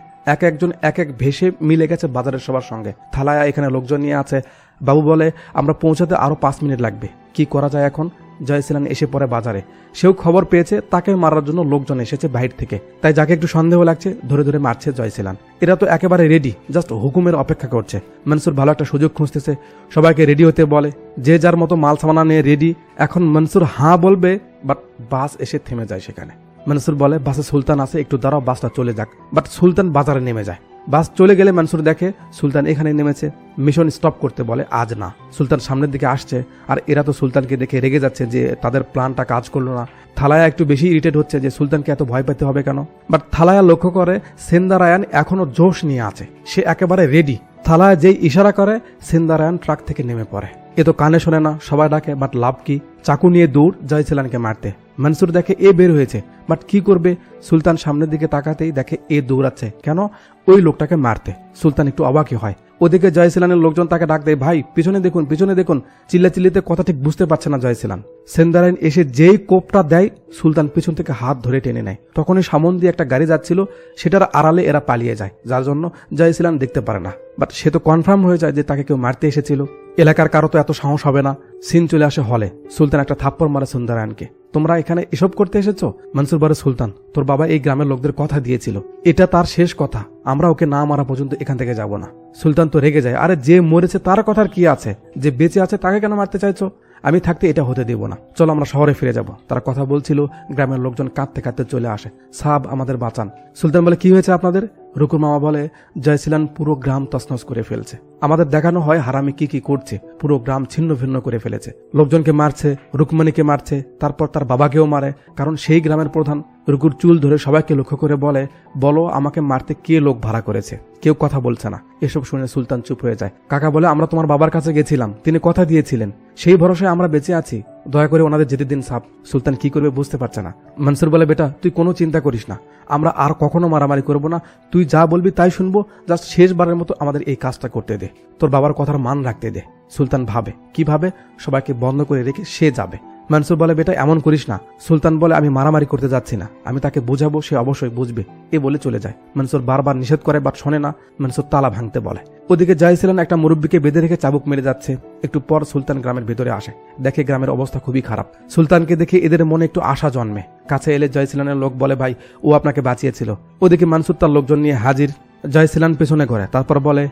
একজন এক ভেসে মিলে গেছে বাজারের সবার সঙ্গে। থালায়া এখানে লোকজন নিয়ে আছে। বাবু বলে, আমরা পৌঁছাতে আরো 5 মিনিট লাগবে, কি করা যায় এখন? জয়সেলান এসে পড়ে বাজারে। সেও খবর পেয়েছে তাকে মারার জন্য লোকজন এসেছে বাইরে থেকে, তাই যাকে একটু সন্দেহ লাগছে ধরে ধরে মারছে জয়সেলান। এরা তো একেবারে রেডি, জাস্ট হুকুমের অপেক্ষা করছে। মনসুর ভালো একটা সুযোগ খুঁজতেছে, সবাইকে রেডি হতে বলে। যে যার মতো মাল সামানা নিয়ে রেডি। এখন মনসুর হাঁ বলবে, বাট বাস এসে থেমে যায় সেখানে। মনসুর বলে, বাসে সুলতান আছে, একটু দাঁড়াও, বাসটা চলে যাক। বাট সুলতান বাজারে নেমে যায়। বাস চলে গেলে মনসুর দেখে সুলতান এখানে নেমেছে। মিশন স্টপ করতে বলে, আজ না। সুলতান সামনের দিকে আসছে, আর এরা তো সুলতানকে দেখে রেগে যাচ্ছে যে তাদের প্ল্যানটা কাজ করলো না। থালায়া একটু বেশি ইরিটেট হচ্ছে যে সুলতানকে এত ভয় পেতে হবে কেন। বাট থালায়া লক্ষ্য করে সেন্দারায়ান এখনো জোশ নিয়ে আছে, সে একেবারে রেডি। থালায়া যেই ইশারা করে, সেন্দারায়ান ট্রাক থেকে নেমে পড়ে। এ তো কানে শোনে না, সবাই ডাকে, বাট লাভ কি? চাকু নিয়ে দৌড় জয়সেলানকে মারতে। মনসুর দেখে এ বের হয়েছে, বাট কি করবে? সুলতান সামনের দিকে তাকাতেই দেখে এ দৌড়াচ্ছে কেন? ওই লোকটাকে মারতে। সুলতান একটু অবাকই হয়। ওদিকে জয়সেলানের লোকজন তাকে ডাক দেয়, ভাই পিছনে দেখুন, পিছনে দেখুন। চিল্লাচিল্লিতে কথা ঠিক বুঝতে পারছে না জয়সেলান। সেন্দারায়ন এসে যেই কোপটা দেয়, সুলতান পিছন থেকে হাত ধরে টেনে নেয়। তখনই সামন দিয়ে একটা গাড়ি যাচ্ছিল, সেটার আড়ালে এরা পালিয়ে যায়, যার জন্য জয়সেলান দেখতে পারে না। বাট সে তো কনফার্ম হয়ে যায় যে তাকে কেউ মারতে এসেছিল। এলাকার কারো তো এত সাহস হবে না। সিন চলে আসে হলে। সুলতান একটা থাপ্পড় মারে সেন্দারায়নকে। তোমরা এখানে এসব করতে এসেছো? মনসুর বলে, সুলতান তোর বাবা এই গ্রামের লোকদের কথা দিয়েছিল, এটা তার শেষ কথা, আমরা ওকে না মারা পর্যন্ত এখান থেকে যাব না। সুলতান তো রেগে যায়, আরে যে মরেছে তার কথার কি আছে, যে বেঁচে আছে তাকে কেন মারতে চাইছো? আমি থাকতে এটা হতে দেব না, চলো আমরা শহরে ফিরে যাব। তারা কথা বলছিল, গ্রামের লোকজন কাঁদতে কাঁদতে চলে আসে। সাব আমাদের বাঁচান। সুলতান বলে, কি হয়েছে আপনাদের? রুকুর মামা বলে, জয়সেলান পুরো গ্রাম তছনছ করে ফেলছে। আমাদের দেখানো হয় হারামি কি কি করছে, পুরো গ্রাম ছিন্ন ভিন্ন করে ফেলেছে। লোকজনকে মারছে, রুকমণিকে মারছে, তারপর তার বাবাকেও মারে, কারণ সেই গ্রামের প্রধান। রুকুর চুল ধরে সবাইকে লক্ষ্য করে বলে, বলো আমাকে মারতে কে লোক ভাড়া করেছে? কেউ কথা বলছে না। এসব শুনে সুলতান চুপ হয়ে যায়। কাকা বলে, আমরা তোমার বাবার কাছে গেছিলাম, তিনি কথা দিয়েছিলেন, সেই ভরসায় আমরা বেঁচে আছি। দয়া করে ওনাদের যেতে দিন সাব। সুলতান কি করবে বুঝতে পারছে না। মনসুর বলে, বেটা তুই কোনো চিন্তা করিস না, আমরা আর কখনো মারামারি করব না, তুই যা বলবি তাই শুনবো, জাস্ট শেষবারের মতো আমাদের এই কাজটা করতে দে, তোর বাবার কথার মান রাখতে দে। সুলতান ভাবে, কিভাবে সবাইকে বন্ধ করে রেখে সে যাবে। মনসুর বলে, বেটা এমন করিস না। সুলতান বলে, আমি মারামারি করতে যাচ্ছি না, আমি তাকে বোঝাবো, সে অবশ্যই বুঝবে, এ বলে চলে যায়। মনসুর বারবার নিষেধ করে বাট শোনে না। মনসুর তালা ভাঙতে বলে। ওদিকে জাইসিলান একটা মুরব্বীকে বেঁধে রেখে চাবুক মেরে যাচ্ছে। একটু পর সুলতান গ্রামের ভেতরে আসে, দেখে গ্রামের অবস্থা খুবই খারাপ। সুলতানকে দেখে এদের মনে একটু আশা জন্মে। কাছে এলে জাইসিলানের লোক বলে, ভাই ও আপনাকে বাঁচিয়েছিল। ওদিকে মনসুর তার লোকজন নিয়ে হাজির। জাইসিলান পেছনে ঘরে, তারপর বলে,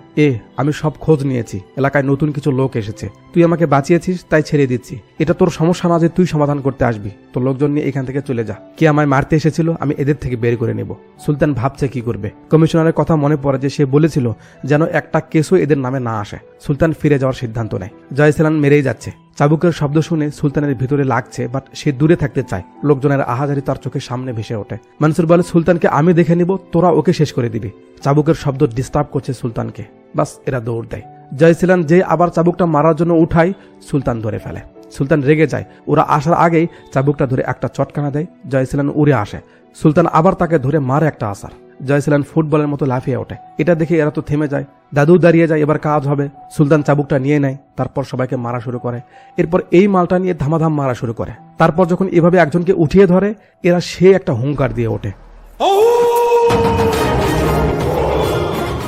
আমি সব খোঁজ নিয়েছি, এলাকায় নতুন কিছু লোক এসেছে, তুই আমাকে বাঁচিয়েছিস তাই ছেড়ে দিচ্ছি, এটা তোর সমস্যা না যে তুই সমাধান করতে আসবি, তোর লোকজন নিয়ে এখান থেকে চলে যা, কে আমায় মারতে এসেছিল আমি এদের থেকে বের করে নেব। সুলতান ভাবছে কি করবে। কমিশনারের কথা মনে পড়ে যে সে বলেছিল যেন একটা কেসও এদের নামে না আসে। সুলতান ফিরে যাওয়ার সিদ্ধান্ত নেয়। জাইসিলান মেরেই যাচ্ছে। চাবুকের শব্দ শুনে সুলতানের ভিতরে লাগছে, বাট সে দূরে থাকতে চায়। লোকজনের আহাজারি তার চোখের সামনে ভেসে ওঠে। মনসুর বলে, সুলতানকে আমি দেখে নিব, তোরা ওকে শেষ করে দিবি। চাবুকের শব্দ ডিস্টার্ব করছে সুলতানকে, বাস এরা দৌড় দেয়। জাইসিলান যে আবার চাবুকটা মারার জন্য উঠায়, সুলতান ধরে ফেলে। সুলতান রেগে যায়। ওরা আসার আগেই চাবুকটা ধরে একটা চটকানা দেয়। জাইসিলান উড়ে আসে। সুলতান আবার তাকে ধরে মারে একটা আসার। জাইসিলান ফুটবলের মতো লাফিয়ে ওঠে। এটা দেখে এরা তো থেমে যায়। দাদু দাঁড়িয়ে যায়, এবার কাজ হবে। সুলতান চাবুকটা নিয়ে নেয়, তারপর সবাইকে মারা শুরু করে। এরপর এই মালটা নিয়ে ধামাধাম মারা শুরু করে। তারপর যখন এভাবে একজনকে উঠিয়ে ধরে, এরা সে একটা হুঙ্কার দিয়ে ওঠে।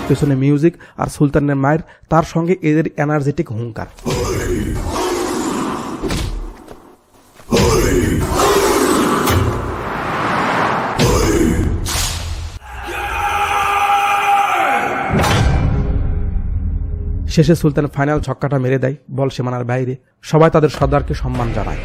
পেছনে মিউজিক আর সুলতানের মায়ের, তার সঙ্গে এদের এনার্জেটিক হুঙ্কার। শেষে সুলতান ফাইনাল ছক্কাটা মেরে দেয় বল সীমানার বাইরে। সবাই তাদের সর্দারকে সম্মান জানায়।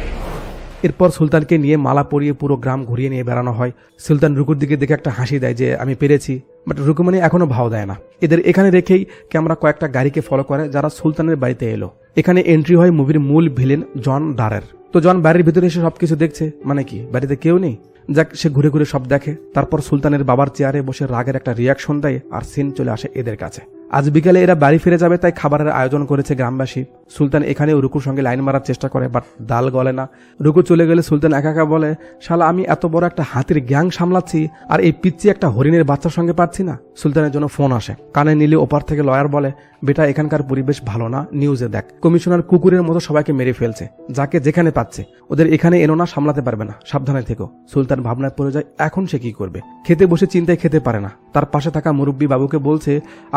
এরপর সুলতানকে নিয়ে মালা পরিয়ে পুরো গ্রাম ঘুরিয়ে নিয়ে বেড়ানো হয়। সুলতান রুকুর দিকে দেখে একটা হাসি দেয় যে আমি পেরেছি, বাট রুকুমণি এখনো ভাও দেয় না। এদের এখানে রেখেই ক্যামেরা কয়েকটা গাড়িকে ফলো করে যারা সুলতানের বাড়িতে এলো। এখানে এন্ট্রি হয় মুভির মূল ভিলেন জন ডারের। তো জন বাড়ির ভিতরে এসে সবকিছু দেখছে, মানে কি বাড়িতে কেউ নেই। যাক, সে ঘুরে ঘুরে সব দেখে। তারপর সুলতানের বাবার চেয়ারে বসে রাগের একটা রিয়াকশন দেয় আর সিন চলে আসে এদের কাছে। আজ বিকালে এরা বাড়ি ফিরে যাবে, তাই খাবারের আয়োজন করেছে গ্রামবাসী। সুলতান এখানেও রুকুর সঙ্গে লাইন মারার চেষ্টা করে, বাট দাল গলে না। রুকু চলে গেলে সুলতান একা একা বলে, শালা আমি এত বড় একটা হাতির গ্যাং সামলাচ্ছি আর এই পিচ্ছি একটা হরিণের বাচ্চার সঙ্গে পারছি না। সুলতানের জন্য ফোন আসে। কানে নিলে ওপার থেকে লয়ার বলে, বেটা এখানকার পরিবেশ ভালো না, নিউজে দেখ কমিশনার কুকুরের মতো সবাইকে মেরে ফেলছে, যাকে যেখানে পাচ্ছে ওদের এখানে এনো না, সামলাতে পারবে না, সাবধানে থেকো। সুলতান ভাবনায় পড়ে যায়, এখন সে কি করবে। খেতে বসে চিন্তায় খেতে পারে না। তার পাশে থাকা মুরব্বী বাবুকে বলছে,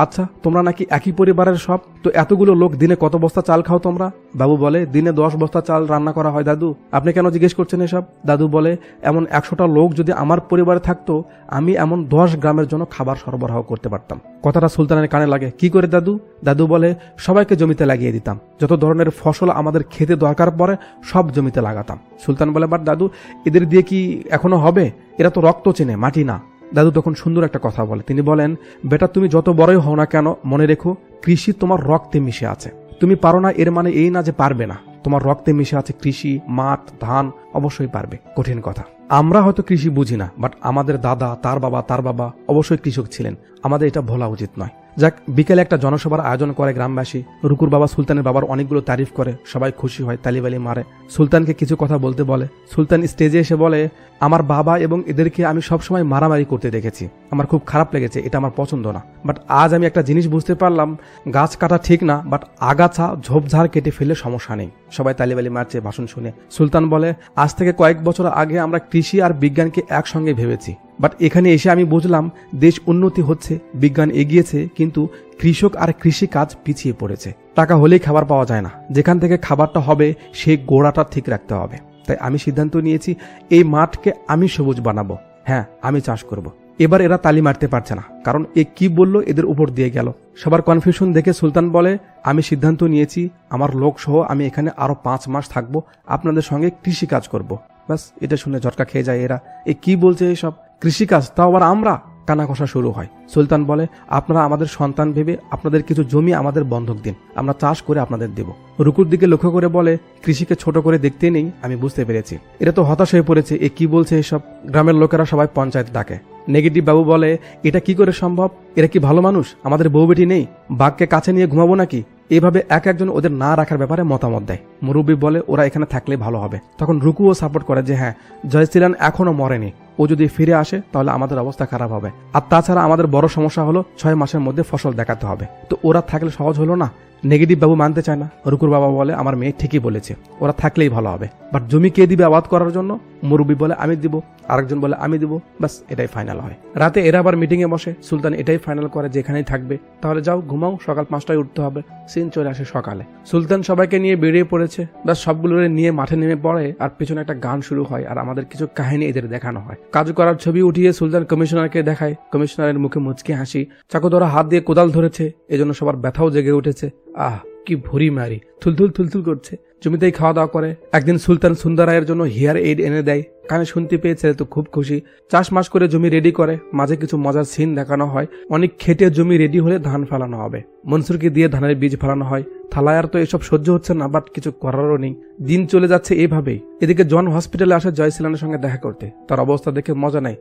আচ্ছা তোমরা নাকি একই পরিবারের সব, তো এতগুলো লোক দিনে কত বস্তা চাল খাও তোমরা? বাবু বলে, দিনে 10 বস্তা চাল রান্না করা হয় দাদু। আপনি কেন জিজ্ঞেস করছেন এসব? দাদু বলে, এমন 100টা লোক যদি আমার পরিবারে থাকতো, আমি এমন 10 গ্রামের জন্য খাবার সরবরাহ করতে পারতাম। কথাটা সুলতানের কানে লাগে। কি করে দাদু? দাদু বলে, সবাইকে জমিতে লাগিয়ে দিতাম, যত ধরনের ফসল আমাদের খেতে দরকার পড়ে সব জমিতে লাগাতাম। সুলতান বলে, বাট দাদু এদের দিয়ে কি এখনো হবে? এরা তো রক্ত চেনে, মাটি না। দাদু তখন সুন্দর একটা কথা বলে। তিনি বলেন, বেটা তুমি যত বড়ই হও না কেন, মনে রেখো কৃষি তোমার রক্তে মিশে আছে। তুমি পারো না এর মানে এই না যে পারবে না। তোমার রক্তে মিশে আছে কৃষি, মাঠ, ধান, অবশ্যই পারবে। কঠিন কথা। আমরা হয়তো কৃষি বুঝি না, বাট আমাদের দাদা, তার বাবা অবশ্যই কৃষক ছিলেন। আমাদের এটা ভোলা উচিত নয়। যাক, বিকেলে একটা জনসভার আয়োজন করে গ্রামবাসী। রুকুর বাবা সুলতানের বাবার অনেকগুলো তারিফ করে, সবাই খুশি হয়, তালিবালি মারে। সুলতানকে কিছু কথা বলতে বলে। সুলতান স্টেজে এসে বলে, আমার বাবা এবং এদেরকে আমি সবসময় মারামারি করতে দেখেছি, আমার খুব খারাপ লেগেছে, এটা আমার পছন্দ না। বাট আজ আমি একটা জিনিস বুঝতে পারলাম, গাছ কাটা ঠিক না, বাট আগাছা ঝোপঝাড় কেটে ফেললে সমস্যা নেই। সবাই তালিবালি মারছে ভাষণ শুনে। সুলতান বলে, আজ থেকে কয়েক বছর আগে আমরা কৃষি আর বিজ্ঞানকে একসঙ্গে ভেবেছি, বাট এখানে এসে আমি বুঝলাম দেশ উন্নতি হচ্ছে, বিজ্ঞান এগিয়েছে, কিন্তু কৃষক আর কৃষি কাজ পিছিয়ে পড়েছে। টাকা হলেই খাবার পাওয়া যায় না, যেখান থেকে খাবারটা হবে সেই গোড়াটা ঠিক রাখতে হবে। তাই আমি সিদ্ধান্ত নিয়েছি এই মাঠকে আমি সবুজ বানাবো। হ্যাঁ, আমি চাষ করব। এবার এরা তালি মারতে পারছে না, কারণ এ কি বলল এদের উপর দিয়ে গেল। সবার কনফিউশন দেখে সুলতান বলে, আমি সিদ্ধান্ত নিয়েছি আমার লোক সহ আমি এখানে আরো 5 মাস থাকবো, আপনাদের সঙ্গে কৃষি কাজ করব। বাস, এটা শুনে ঝটকা খেয়ে যায় এরা। এ কি বলছে এসব? কৃষিকাজ, তাও আবার আমরা? কানাঘষা শুরু হয়। সুলতান বলে, আপনারা আমাদের সন্তান ভেবে আপনাদের কিছু জমি আমাদের বন্ধক দিন, আমরা চাষ করে আপনাদের দেব। রুকুর দিকে লক্ষ্য করে বলে, কৃষিকে ছোট করে দেখতে নেই, আমি বুঝতে পেরেছি। এরা তো হতাশ হয়ে পড়েছে, এ কি বলছে এসব? গ্রামের লোকেরা সবাই পঞ্চায়েত ডাকে। নেগেটিভ বাবু বলে, এটা কি করে সম্ভব? এরা কি ভালো মানুষ? আমাদের বউ বেটি নেই? বাঘকে কাছে নিয়ে ঘুমাবো নাকি? এইভাবে এক একজন ওদের না রাখার ব্যাপারে মতামত দেয়। মুরব্বী বলে ওরা এখানে থাকলে ভালো হবে। তখন রুকুও সাপোর্ট করে যে হ্যাঁ, জয়সিলান এখনো মরেনি, ও যদি ফিরে আসে তাহলে আমাদের অবস্থা খারাপ হবে। আর তাছাড়া আমাদের বড় সমস্যা হলো 6 মাসের মধ্যে ফসল দেখাতে হবে। তো ওরা থাকলে সহজ হলো না। নেগেটিভ বাবু মানতে চায় না। রুকুর বাবা বলে আমার মেয়ে ঠিকই বলেছে, ওরা থাকলেই ভালো হবে। বাট জমি কে দিবে আবাদ করার জন্য? মুরব্বী বলে আমি দিব, আরেকজন বলে আমি দিব, বাস এটাই ফাইনাল হয়। রাতে এরা আবার মিটিং এ বসে। সুলতান এটাই ফাইনাল করে যে এখানেই থাকবে। তাহলে যাও ঘুমাও, সকাল 5টায় উঠতে হবে। সিন চলে আসে সকালে। সুলতান সবাইকে নিয়ে বেরিয়ে পড়েছে। বাস সবগুলো নিয়ে মাঠে নেমে পড়ে। আর পেছনে একটা গান শুরু হয় আর আমাদের কিছু কাহিনী এদের দেখানো হয়। কাজু করার ছবি উঠিয়ে সুলতান কমিশনারকে দেখায়। কমিশনারের মুখে মুচকি হাসি। চাকুদরা হাত দিয়ে কোদাল ধরেছে, এজন্য সবার ব্যথাও জেগে উঠেছে। আহ কি ভুরি মারি, থুলথুল থুলথুল করছে। জমিতেই খাওয়া দাওয়া করে। একদিন সুলতান সুন্দরায়ের জন্য হেয়ার এইড এনে দেয়। কানে শুনতে পেয়ে ছেলে তো খুব খুশি। চাষমাস করে জমি রেডি করে। মাঝে কিছু মজার সিন দেখানো হয়। অনেক খেটে জমি রেডি হলে ধান ফেলানো হবে। মনসুরকে দিয়ে ধানের বীজ ফেলানো হয়। থালায়ার তো এসব সহ্য হচ্ছে না, বাট কিছু করারও নেই। দিন চলে যাচ্ছে এইভাবেই। এদিকে জন হসপিটালে আসে জয়সিলানের সঙ্গে দেখা করতে। তার অবস্থা দেখে মজা নাই।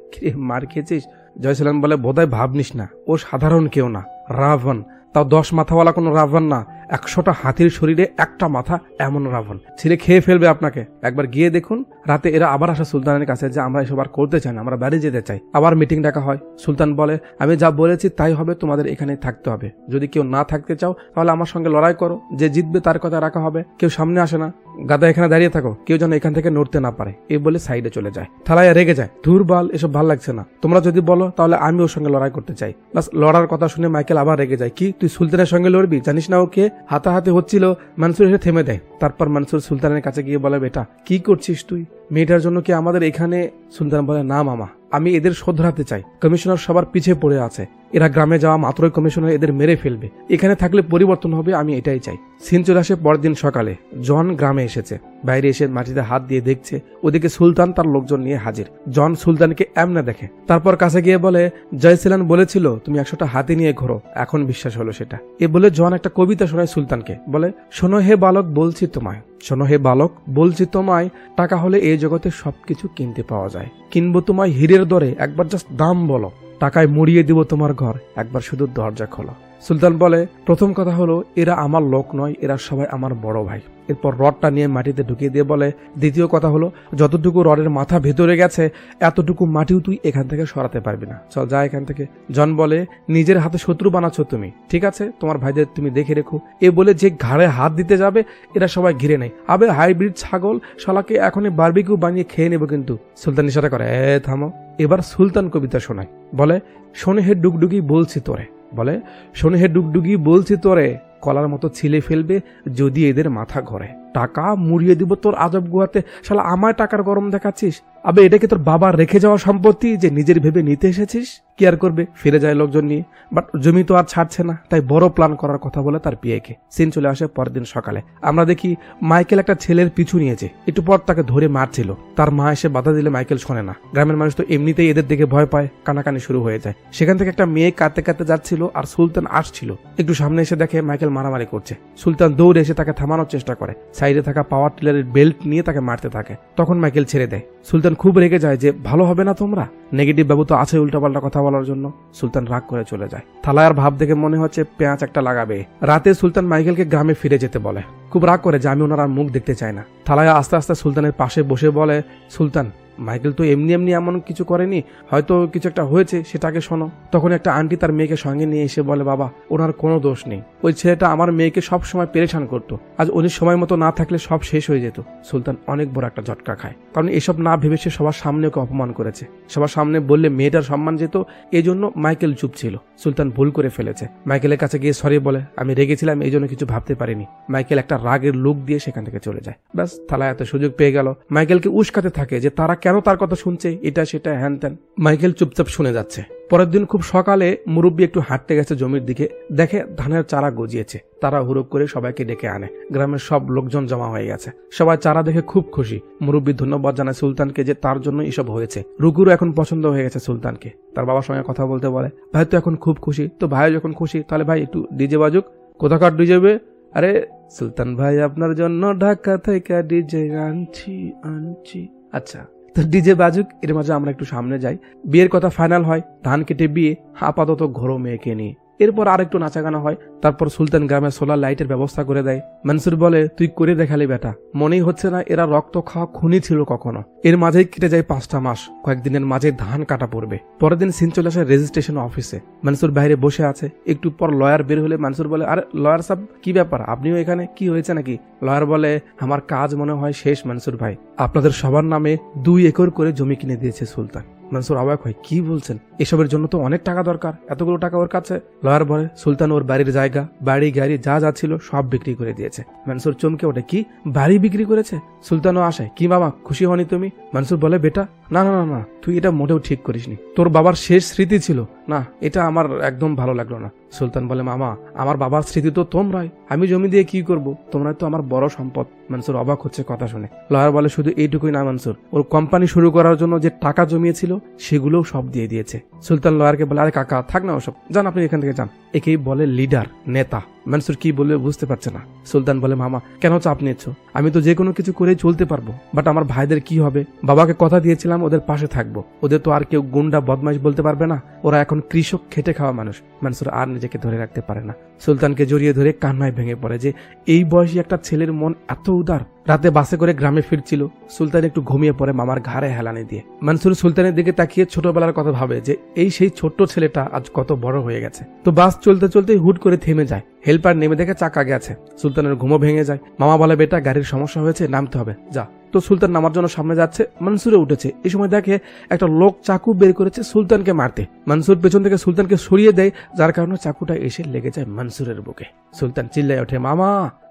মার খেয়েছিস? জয়সিলান বলে বোধহয় ভাবনিস না, ও সাধারণ কেউ না, রাবণ। তাও 10 মাথাওয়ালা কোনো রাবণ না, 100টা হাতির শরীরে একটা মাথা এমন রাবণ। ছেলে খেয়ে ফেলবে আপনাকে, একবার গিয়ে দেখুন। রাতে এরা আবার আসে সুলতানের কাছে যে আমরা এসব আর করতে চাই না, আমরা বাড়ি যেতে চাই। আবার মিটিং ডাকা হয়। সুলতান বলে আমি যা বলেছি তাই হবে, তোমাদের এখানে থাকতে হবে। যদি কেউ না থাকতে চাও তাহলে আমার সঙ্গে লড়াই করো, যে জিতবে তার কথা রাখা হবে। কেউ সামনে আসে না, গাদা এখানে দাঁড়িয়ে থাকো, কেউ যেন এখান থেকে নড়তে না পারে। এই বলে সাইডে চলে যায়। থালায়া রেগে যায়, ধুরবাল, এসব ভাল লাগছে না, তোমরা যদি বলো তাহলে আমি ওর সঙ্গে লড়াই করতে চাই। বাস লড়ার কথা শুনে মাইকেল আবার রেগে যায়। কি তুই সুলতানের সঙ্গে লড়বি? জানিস না ওকে? হাতাহাতি হচ্ছিল। মনসুর এসে থেমে দেয়। তারপর মনসুর সুলতানের কাছে গিয়ে বলে বেটা কি করছিস তুই? মেয়েটার জন্য কি আমাদের এখানে? সুলতান বলে না মামা, আমি এদের শোধরাতে চাই। কমিশনার সবার পিছিয়ে পড়ে আছে, এরা গ্রামে যাওয়া মাত্রই কমিশনার এদের মেরে ফেলবে। এখানে থাকলে পরিবর্তন হবে, আমি এটাই চাই। সিন চলে আসে পরদিন সকালে। জন গ্রামে এসেছে। বাইরে এসে মাটিতে হাত দিয়ে দেখছে। ওদিকে সুলতান তার লোকজন নিয়ে হাজির। জন সুলতানকে এমনে দেখে। তারপর কাছে গিয়ে বলে জয়সিলান বলেছিল তুমি 100টা হাতি নিয়ে ঘোরো, এখন বিশ্বাস হলো সেটা। এ বলে জন একটা কবিতা শোনায় সুলতানকে। বলে শোনো হে বালক বলছি তোমায়, শোনো হে বালক বলছি তোমায়, টাকা হলে এই জগতে সবকিছু কিনতে পাওয়া যায়। কিনবো তোমায় হীরের দরে, একবার জাস্ট দাম বলো। টাকায় মুড়িয়ে দিব তোমার ঘর, একবার শুধু দরজা খোলো। সুলতান বলে প্রথম কথা হলো এরা আমার লোক নয়, এরা সবাই আমার বড় ভাই। এরপর রডটা নিয়ে মাটিতে ঢুকিয়ে দিয়ে বলে দ্বিতীয় কথা হলো যতটুকু রডের মাথা ভেতরে গেছে এতটুকু মাটিও তুই এখান থেকে সরাতে পারবি না, চল যা এখান থেকে। জন বলে নিজের হাতে শত্রু বানাচ্ছ তুমি, ঠিক আছে তোমার ভাইদের তুমি দেখে রেখো। এ বলে যে ঘাড়ে হাত দিতে যাবে এরা সবাই ঘিরে নেয়। আবে হাইব্রিড ছাগল, শালাকে এখনই বারবিকিউ বানিয়ে খেয়ে নেবো কিন্তু। সুলতান ইশারা করে থামো। এবার সুলতান কবিতা শোনায়। বলে শোনে হে ডুগডুগি বলছি তোরে, বলে শোনে হে ডুগডুগি বলছি তোরে, কলার মতো ছিলে ফেলবে যদি এদের মাথা ঘরে। টাকা মুড়িয়ে দিব তোর আজব গুহাতে, শালা আমায় টাকার গরম দেখাচ্ছিস? আবে এটা কি তোর বাবার রেখে যাওয়া সম্পত্তি যে নিজের ভেবে নিতে এসেছিস? কি আর করবে, ফিরে যায় লোকজন নিয়ে। বাট জমি তো আর ছাড়ছে না, তাই বড় প্ল্যান করার কথা বলে তার বিয়েকে। সিন চলে আসে পরদিন সকালে। আমরা দেখি মাইকেল একটা ছেলের পিছু নিয়েছে। একটু পর তাকে ধরে মারছিল। তার মা এসে বাধা দিলে মাইকেল শোনে না। গ্রামের মানুষ তো এমনিতেই এদের দেখে ভয় পায়, কানাকানি শুরু হয়ে যায়। সেখান থেকে একটা মেয়ে কাঁদতে কাঁদতে যাচ্ছিল আর সুলতান আসছিল। একটু সামনে এসে দেখে মাইকেল মারামারি করছে। সুলতান দৌড়ে এসে তাকে থামানোর চেষ্টা করে। সাইডে থাকা পাওয়ার টিলারের বেল্ট নিয়ে তাকে মারতে থাকে। তখন মাইকেল ছেড়ে দেয়। সুলতান খুব রেগে যায় যে ভালো হবে না তোমরা, নেগেটিভ বাবু তো আছে উল্টাপাল্টা কথা বলার জন্য। সুলতান রাগ করে চলে যায়। থালায়ার ভাব দেখে মনে হচ্ছে পেঁয়াজ একটা লাগাবে। রাতে সুলতান মাইকেলকে গ্রামে ফিরে যেতে বলে। খুব রাগ করে যে আমি ওনার আর মুখ দেখতে চাই না। থালায়া আস্তে আস্তে সুলতানের পাশে বসে বলে সুলতান মাইকেল তো এমনি এমনি এমন কিছু করেনি, হয়তো কিছু একটা হয়েছে, সেটাকে শোনো। তখন একটা আন্টি তার মেয়েকে সঙ্গে নিয়ে এসে বলে বাবা ওনার কোনো দোষ নেই, ওই ছেলেটা আমার মেয়েকে সব সময় পেরেশান করতো, আজ উনি সময় মতো না থাকলে সব শেষ হয়ে যেত। সুলতান অনেক বড় একটা ঝটকা খায়, কারণ এসব না ভেবে সে সবার সামনে ওকে অপমান করেছে। সবার সামনে বললে মেয়েটার সম্মান যেত, এই জন্য মাইকেল চুপ ছিল। সুলতান ভুল করে ফেলেছে। মাইকেলের কাছে গিয়ে সরি বলে আমি রেগেছিলাম, এই জন্য কিছু ভাবতে পারিনি। মাইকেল একটা রাগের লুক দিয়ে সেখান থেকে চলে যায়। ব্যাস, থালা এত সুযোগ পেয়ে গেল। মাইকেলকে উস্কাতে থাকে যে তারা কেন তার কথা শুনছে, এটা সেটা হ্যান ত্যান। মাইকেল চুপচাপ শুনে যাচ্ছে। পরের দিন খুব সকালে মুরব্বী একটু হাঁটতে গেছে জমির দিকে, দেখে ধানের চারা গজিয়েছে। তারা হুড়ো করে সবাইকে ডেকে আনে। গ্রামের সব লোকজন জমা হয়ে গেছে। সবাই চারা দেখে খুব খুশি। মুরব্বী ধন্যবাদ জানায় সুলতানকে যে তার জন্য এসব হয়েছে। রুকুরও এখন পছন্দ হয়ে গেছে সুলতানকে। তার বাবার সঙ্গে কথা বলতে বলে ভাই তো এখন খুব খুশি, তো ভাই যখন খুশি তাহলে ভাই একটু ডিজে বাজুক। কোথাকার ডিজে বে? আরে সুলতান ভাই আপনার জন্য ঢাকা থেকে ডিজে আনছি। আচ্ছা তো ডিজে বাজুক, এর মাঝে আমরা একটু সামনে যাই। বিয়ের কথা ফাইনাল হয়, ধান কেটে বিয়ে, আপাতত ঘোরো মেয়েকে নিয়ে। এরপর আরেকটু নাচাগানা হয়। তারপর সুলতান গ্রামে সোলার লাইটের ব্যবস্থা করে দেয়। মনসুর বলে, তুই করে দেখালি বেটা, মনেই হচ্ছে না এরা রক্ত খাওয়া খুনি ছিল কখনো। এর মাঝেই কেটে যায় 5টা মাস, কয়েকদিনের মাঝে ধান কাটা পড়বে। পরের দিন সিন চলে আসে রেজিস্ট্রেশন অফিসে। মনসুর বাইরে বসে আছে। একটু পর লয়ার বের হলে মনসুর বলে, আরে লয়ার সাহেব, কি ব্যাপার, আপনিও এখানে, কি হয়েছে নাকি? লয়ার বলে, আমার কাজ মনে হয় শেষ মনসুর ভাই, আপনাদের সবার নামে 2 একর করে জমি কিনে দিয়েছে সুলতান। মনসুর অবাক হয়, কি বলছেন? এসবের জন্য তো অনেক টাকা দরকার, এতগুলো টাকা ওর কাছে? লয়ার বলে, সুলতান ওর বাড়ির জায়গা, বাড়ি গাড়ি যা যা ছিল সব বিক্রি করে দিয়েছে। মনসুর চমকে ওঠে, কি বাড়ি বিক্রি করেছে? সুলতানও আসে, কি মামা খুশি হনি তুমি? মনসুর বলে, বেটা না না না না, তুই এটা মোটেও ঠিক করিসনি, তোর বাবার শেষ স্মৃতি ছিল না, এটা আমার একদম ভালো লাগলো না। সুলতান বলে, মামা আমার বাবার স্মৃতি তো তোমরাই, আমি জমি দিয়ে কি করব, তোমরাই তো আমার বড় সম্পদ। মনসুর অবাক হচ্ছে কথা শুনে। লয়ার বলে, শুধু এইটুকুই না মনসুর, ওর কোম্পানি শুরু করার জন্য যে টাকা জমিয়েছিল সেগুলোও সব দিয়ে দিয়েছে। সুলতান লয়ারকে বলে, আরে কাকা থাক না ওসব, যান আপনি এখান থেকে যান। একেই বলে লিডার, নেতা। মনসুর কি বলবে বুঝতে পারছে না। সুলতান বলে, মামা কেন চাপ নিচ্ছ? আমি তো যে কোনো কিছু করেই চলতে পারবো, বাট আমার ভাইদের কি হবে? বাবাকে কথা দিয়েছিলাম ওদের পাশে থাকবো, ওদের তো আর কেউ গুন্ডা বদমাইশ বলতে পারবে না, ওরা এখন কৃষক, খেটে খাওয়া মানুষ। মনসুর আর নিজেকে ধরে রাখতে পারে না, সুলতানকে জড়িয়ে ধরে কান্নায় ভেঙে পড়ে যে এই বয়সী একটা ছেলের মন এত উদার। রাতে বাসে করে গ্রামে ফিরছিল, সুলতান একটু ঘুমিয়ে পড়ে মামার ঘাড়ে হেলানি দিয়ে। মনসুর সুলতানের দিকে তাকিয়ে ছোটবেলার কথা ভাবে যে এই সেই ছোট্ট ছেলেটা আজ কত বড় হয়ে গেছে। তো বাস চলতে চলতে হুট করে থেমে যায়। হেল্পার নেমে দেখে চাকা গেছে। সুলতানের ঘুমও ভেঙে যায়। মামা বলে, বেটা গাড়ির সমস্যা হয়েছে, নামতে হবে, যা। তো সুলতান নামার জন্য সামনে যাচ্ছে, মনসুরে উঠেছে। এই সময় দেখে একটা লোক চাকু বের করেছে সুলতানকে মারতে। মনসুর পেছন থেকে সুলতানকে সরিয়ে দেয়, যার কারণে চাকুটা এসে লেগে যায় মনসুরের বুকে। সুলতান চিল্লায় ওঠে, মামা।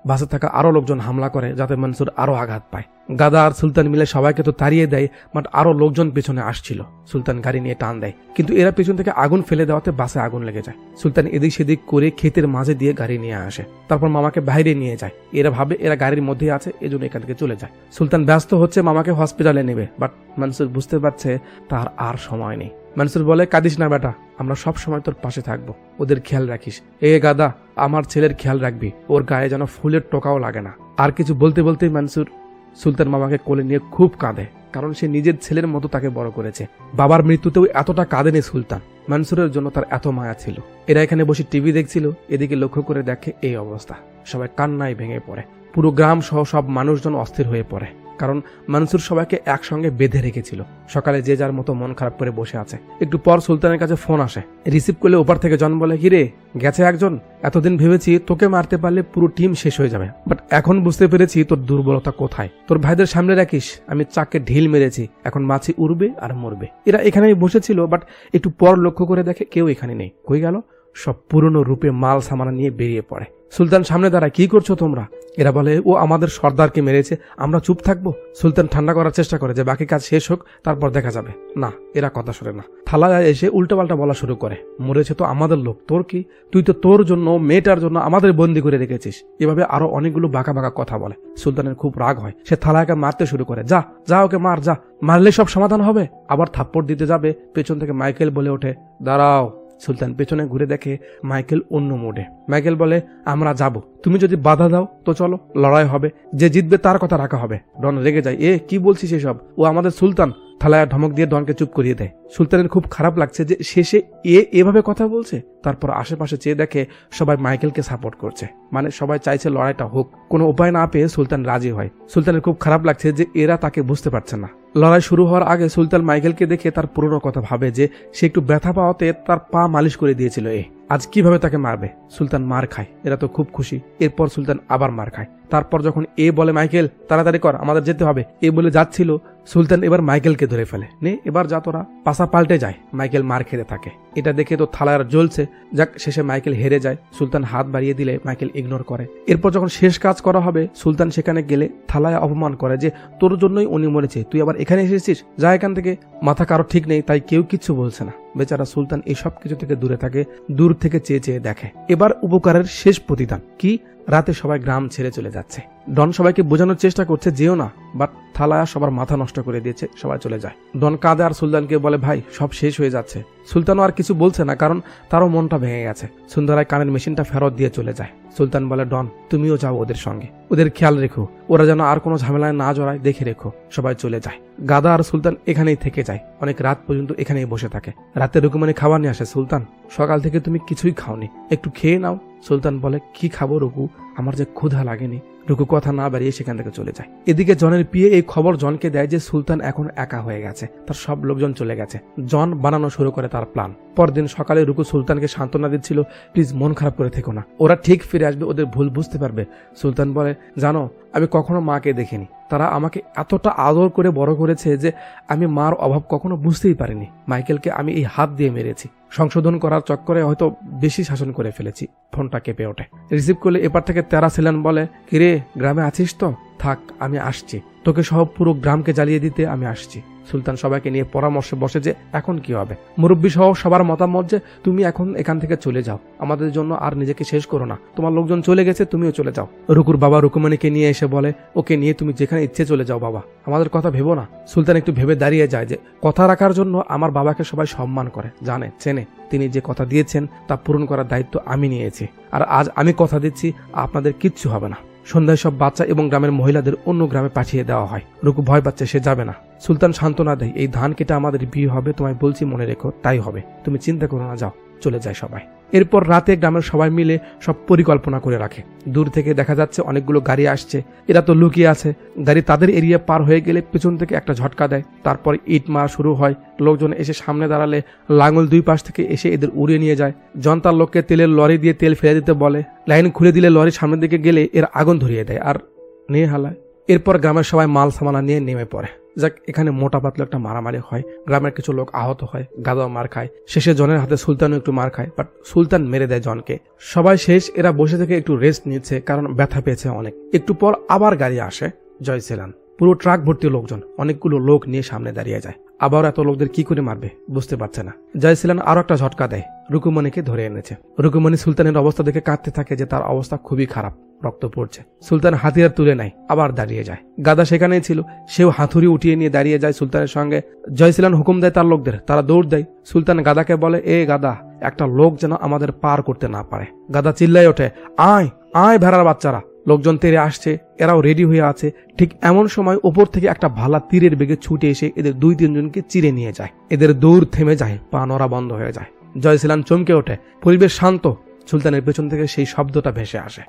বাসে থাকা আরো লোকজন হামলা করে যাতে মনসুর আরো আঘাত পায়। গাদা আর সুলতান মিলে সবাইকে তো তাড়িয়ে দেয়, বাট আরো লোকজন পেছনে আসছিল। সুলতান গাড়ি নিয়ে টান দেয়, কিন্তু এরা পেছন থেকে আগুন ফেলে দেওয়াতে বাসে আগুন লেগে যায়। সুলতান এদিক সেদিক করে ক্ষেতের মাঝে দিয়ে গাড়ি নিয়ে আসে। তারপর মামাকে বাইরে নিয়ে যায়। এরা ভাবে এরা গাড়ির মধ্যেই আছে, এজন্য এখান থেকে চলে যায়। সুলতান ব্যস্ত হচ্ছে মামাকে হসপিটালে নেবে, বাট মনসুর বুঝতে পারছে তার আর সময় নেই। মনসুর বলে, কাঁদিস না বেটা, আমরা সব সময় তোর পাশে থাকবো, ওদের খেয়াল রাখিস। এ গাদা, আমার ছেলের খেয়াল রাখবি, ওর গায়ে যেন ফুলের টোকাও লাগে না। আর কিছু বলতে বলতেই মনসুর সুলতান মামাকে কোলে নিয়ে খুব কাঁদে, কারণ সে নিজের ছেলের মতো তাকে বড় করেছে। বাবার মৃত্যুতেও এতটা কাঁদেনি সুলতান, মনসুরের জন্য তার এত মায়া ছিল। এরা এখানে বসে টিভি দেখছিল, এদিকে লক্ষ্য করে দেখে এই অবস্থা। সবাই কান্নায় ভেঙে পড়ে। পুরো গ্রাম সহ সব মানুষজন অস্থির হয়ে পড়ে, কারণ মনসুর সবাইকে একসঙ্গে বেঁধে রেখেছিল। সকালে যে যার মতো মন খারাপ করে বসে আছে। একটু পর সুলতানের কাছে ফোন আসে। রিসিভ করলে ওপার থেকে জন বলে, হিরে গেছে একজন, এতদিন ভেবেছি তোকে মারতে পারলে পুরো টিম শেষ হয়ে যাবে, বাট এখন বুঝতে পেরেছি তোর দুর্বলতা কোথায়। তোর ভাইদের সামনে রাখিস, আমি চাককে ঢিল মেরেছি, এখন মাছি উড়বে আর মরবে। এরা এখানেই বসেছিল, বাট একটু পর লক্ষ্য করে দেখে কেউ এখানে নেই। কই গেল? সব পুরনো রূপে মাল সামানা নিয়ে বেরিয়ে পড়ে। সুলতান সামনে দাঁড়ায়, কি করছো তোমরা? এরা বলে, ও আমাদের সর্দারকে মেরেছে, আমরা চুপ থাকবো? সুলতান ঠান্ডা করার চেষ্টা করে যে বাকি কাজ শেষ হোক, তারপর দেখা যাবে। না, এরা কথা শোনে না। থালায় এসে উল্টোপাল্টা বলা শুরু করে, মরেছে তো আমাদের লোক, তোর কি? তুই তো তোর জন্য, মেয়েটার জন্য আমাদের বন্দি করে রেখেছিস। এভাবে আরো অনেকগুলো বাঁকা বাঁকা কথা বলে। সুলতানের খুব রাগ হয়, সে থালাকে মারতে শুরু করে। যা যা, ওকে মার, যা, মারলে সব সমাধান হবে। আবার থাপ্পড় দিতে যাবে, পেছন থেকে মাইকেল বলে ওঠে, দাঁড়াও। সুলতান পেছনে ঘুরে দেখে মাইকেল অন্য মোডে। মাইকেল বলে, আমরা যাব, তুমি যদি বাধা দাও তো চলো, লড়াই হবে, যে জিতবে তার কথা রাখা হবে। ডন রেগে যায়, কি বলছিস এসব? ও আমাদের সুলতান। থালায় ধমক দিয়ে ডনকে চুপ করিয়ে দেয়। সুলতানের খুব খারাপ লাগছে যে শেষে এভাবে কথা বলছে। তারপর আশেপাশে চেয়ে দেখে সবাই মাইকেলকে সাপোর্ট করছে, মানে সবাই চাইছে লড়াইটা হোক। কোনো উপায় না পেয়ে সুলতান রাজি হয়। সুলতানের খুব খারাপ লাগছে যে এরা তাকে বুঝতে পারছে না। লড়াই শুরু হওয়ার আগে সুলতান মাইকেলকে দেখে তার পুরনো কথা ভাবে যে সে একটু ব্যথা পাওয়াতে তার পা মালিশ করে দিয়েছিল। আজ কিভাবে তাকে মারবে? সুলতান মার খায়, এরা তো খুব খুশি। এরপর সুলতান আবার মার খায়। তারপর যখন বলে, মাইকেল তাড়াতাড়ি কর, আমাদের যেতে হবে, বলে যাচ্ছিল, সুলতান এবার মাইকেলকে ধরে ফেলে। নে এবার যা তোরা। পাশা পাল্টে যায়, মাইকেল মার খেতে থাকে। এটা দেখে তো থালার জ্বলছে। যাক, শেষে মাইকেল হেরে যায়। সুলতান হাত বাড়িয়ে দিলে মাইকেল ইগনোর করে। এরপর যখন শেষ কাজ করা হবে, সুলতান সেখানে গেলে থালায় অপমান করে যে তোর জন্যই উনি মরেছে, তুই আবার এখানে এসেছিস, যা এখান থেকে। মাথা কারো ঠিক নেই, তাই কেউ কিচ্ছু বলছে না। বেচারা সুলতান এইসব কিছু থেকে দূরে থাকে, দূর থেকে চেয়ে চেয়ে দেখে। এবার উপকারের শেষ প্রতিদান কি? রাতে সবাই গ্রাম ছেড়ে চলে যাচ্ছে। ডন সবাইকে বোঝানোর চেষ্টা করছে যেও না, বাট থালায়া সবার মাথা নষ্ট করে দিয়েছে, সবাই চলে যায়। ডন কাঁদে আর সুলতানকে বলে, ভাই সব শেষ হয়ে যাচ্ছে। সুলতানও আর কিছু বলছে না, কারণ তারও মনটা ভেঙে গেছে। সন্ধ্যায় কানের মেশিনটা ফেরত দিয়ে চলে যায়। সুলতান বলে, ডন তুমিও যাও ওদের সঙ্গে, ওদের খেয়াল রেখো, ওরা যেন আর কোনো ঝামেলায় না জড়ায় দেখে রেখো। সবাই চলে যায়। গাদা আর সুলতান এখানেই থেকে যায়, অনেক রাত পর্যন্ত এখানেই বসে থাকে। রাতে রুকুমণি খাবার নিয়ে আসে। সুলতান, সকাল থেকে তুমি কিছুই খাওনি, একটু খেয়ে নাও। সুলতান বলে, কি খাবো রুকু, আমার যে ক্ষুধা লাগেনি। রুকু কথা না বাড়িয়ে সেখান থেকে চলে যায়। এদিকে জনের পিয়ে এই খবর জনকে দেয় যে সুলতান এখন একা হয়ে গেছে, তার সব লোকজন চলে গেছে। জন বানানো শুরু করে তার প্ল্যান। পরদিন সকালে রুকু সুলতানকে সান্ত্বনা দিচ্ছিল, প্লিজ মন খারাপ করে থেকো না, ওরা ঠিক ফিরে আসবে, ওদের ভুল বুঝতে পারবে। সুলতান বলে, জানো আমি কখনো মাকে দেখিনি, তারা আমাকে এতটা আদর করে বড় করেছে যে আমি মার অভাব কখনো বুঝতেই পারিনি। মাইকেলকে আমি এই হাত দিয়ে মেরেছি, সংশোধন করার চক্করে হয়তো বেশি শাসন করে ফেলেছি। ফোনটা কেঁপে ওঠে। রিসিভ করলে এপার থেকে তেরা ছিলেন বলে, কিরে গ্রামে আছিস তো? থাক আমি আসছি, তোকে সহ পুরো গ্রামকে জ্বালিয়ে দিতে আমি আসছি। সুলতান সবাইকে নিয়ে পরামর্শে বসে যে এখন কি হবে। মুরব্বী সহ সবার মতামত যে তুমি এখন এখান থেকে চলে যাও, আমাদের জন্য আর নিজেকে শেষ করো না, তোমার লোকজন চলে গেছে, তুমিও চলে যাও। রুকুর বাবা রুকুমণিকে নিয়ে এসে বলে, ওকে নিয়ে তুমি যেখানে ইচ্ছে চলে যাও বাবা, আমাদের কথা ভেবো না। সুলতান একটু ভেবে দাঁড়িয়ে যায় যে কথা রাখার জন্য আমার বাবাকে সবাই সম্মান করে, জানে, চেনে। তিনি যে কথা দিয়েছেন তা পূরণ করার দায়িত্ব আমি নিয়েছি, আর আজ আমি কথা দিচ্ছি আপনাদের কিচ্ছু হবে না। সন্ধ্যায় সব বাচ্চা এবং গ্রামের মহিলাদের অন্য গ্রামে পাঠিয়ে দেওয়া হয়। রুকু ভয় পাচ্ছে, সে যাবে না। সুলতান সান্ত্বনা দেয়, এই ধান কেটে আমাদের বিয়ে হবে, তোমায় বলছি মনে রেখো, তাই হবে, তুমি চিন্তা করো না, যাও। চলে যায় সবাই। এরপর রাতে গ্রামের সবাই মিলে সব পরিকল্পনা করে রাখে। দূর থেকে দেখা যাচ্ছে অনেকগুলো গাড়ি আসছে, এরা তো লুকিয়ে আছে। গাড়ি তাদের এরিয়া পার হয়ে গেলে পেছন থেকে একটা ঝটকা দেয়, তারপর ইট মারা শুরু হয়। লোকজন এসে সামনে দাঁড়ালে লাঙল দুই পাশ থেকে এসে এদের উড়িয়ে নিয়ে যায়। জনতার লোককে তেলের লরি দিয়ে তেল ফেলে দিতে বলে, লাইন খুলে দিলে লরি সামনের দিকে গেলে এর আগুন ধরিয়ে দেয় আর নিয়ে হালায়। এরপর গ্রামের সবাই মাল সামানা নিয়ে নেমে পড়ে। যাক, এখানে মোটা পাতলা একটা মারামারি হয়, গ্রামের কিছু লোক আহত হয়, গাদাও মার খায়। শেষে জনের হাতে সুলতানও একটু মার খায়, বাট সুলতান মেরে দেয় জনকে। সবাই শেষ, এরা বসে থেকে একটু রেস্ট নিচ্ছে, কারণ ব্যথা পেয়েছে অনেক। একটু পর আবার গাড়ি আসে, জয়সিলান পুরো ট্রাক ভর্তি লোকজন, অনেকগুলো লোক নিয়ে সামনে দাঁড়িয়ে যায়। আবার এত লোকদের কি করে মারবে বুঝতে পারছে না। জয়সিলান আরো একটা ঝটকা দেয়, রুকুমণিকে ধরে এনেছে। রুকুমণি সুলতানের অবস্থা দেখে কাঁদতে থাকে যে তার অবস্থা খুবই খারাপ, রক্ত পড়ছে। সুলতান হাতিয়ার তুলে নেয়, আবার দাঁড়িয়ে যায়। গাদা সেখানেই ছিল, সেও হাতুড়ি উঠিয়ে নিয়ে দাঁড়িয়ে যায় সুলতানের সঙ্গে। জয়সিলান হুকুম দেয় তার লোকদের, তারা দৌড় দেয়। সুলতান গাদাকে বলে, এ গাদা, একটা লোক যেন আমাদের পার করতে না পারে। গাদা চিল্লাই ওঠে, আয় আয় ভেড়ার বাচ্চারা। লোকজন তেরে আসছে, এরাও রেডি হয়ে আছে। ঠিক এমন সময় ওপর থেকে একটা ভালা তীরের বেগে ছুটে এসে এদের 2-3 জনকে চিরে নিয়ে যায়। এদের দৌড় থেমে যায়, পা নড়া বন্ধ হয়ে যায়। জয়সিলান চমকে ওঠে, পরিবেশ শান্ত। সুলতানের পেছন থেকে সেই শব্দটা ভেসে আসে,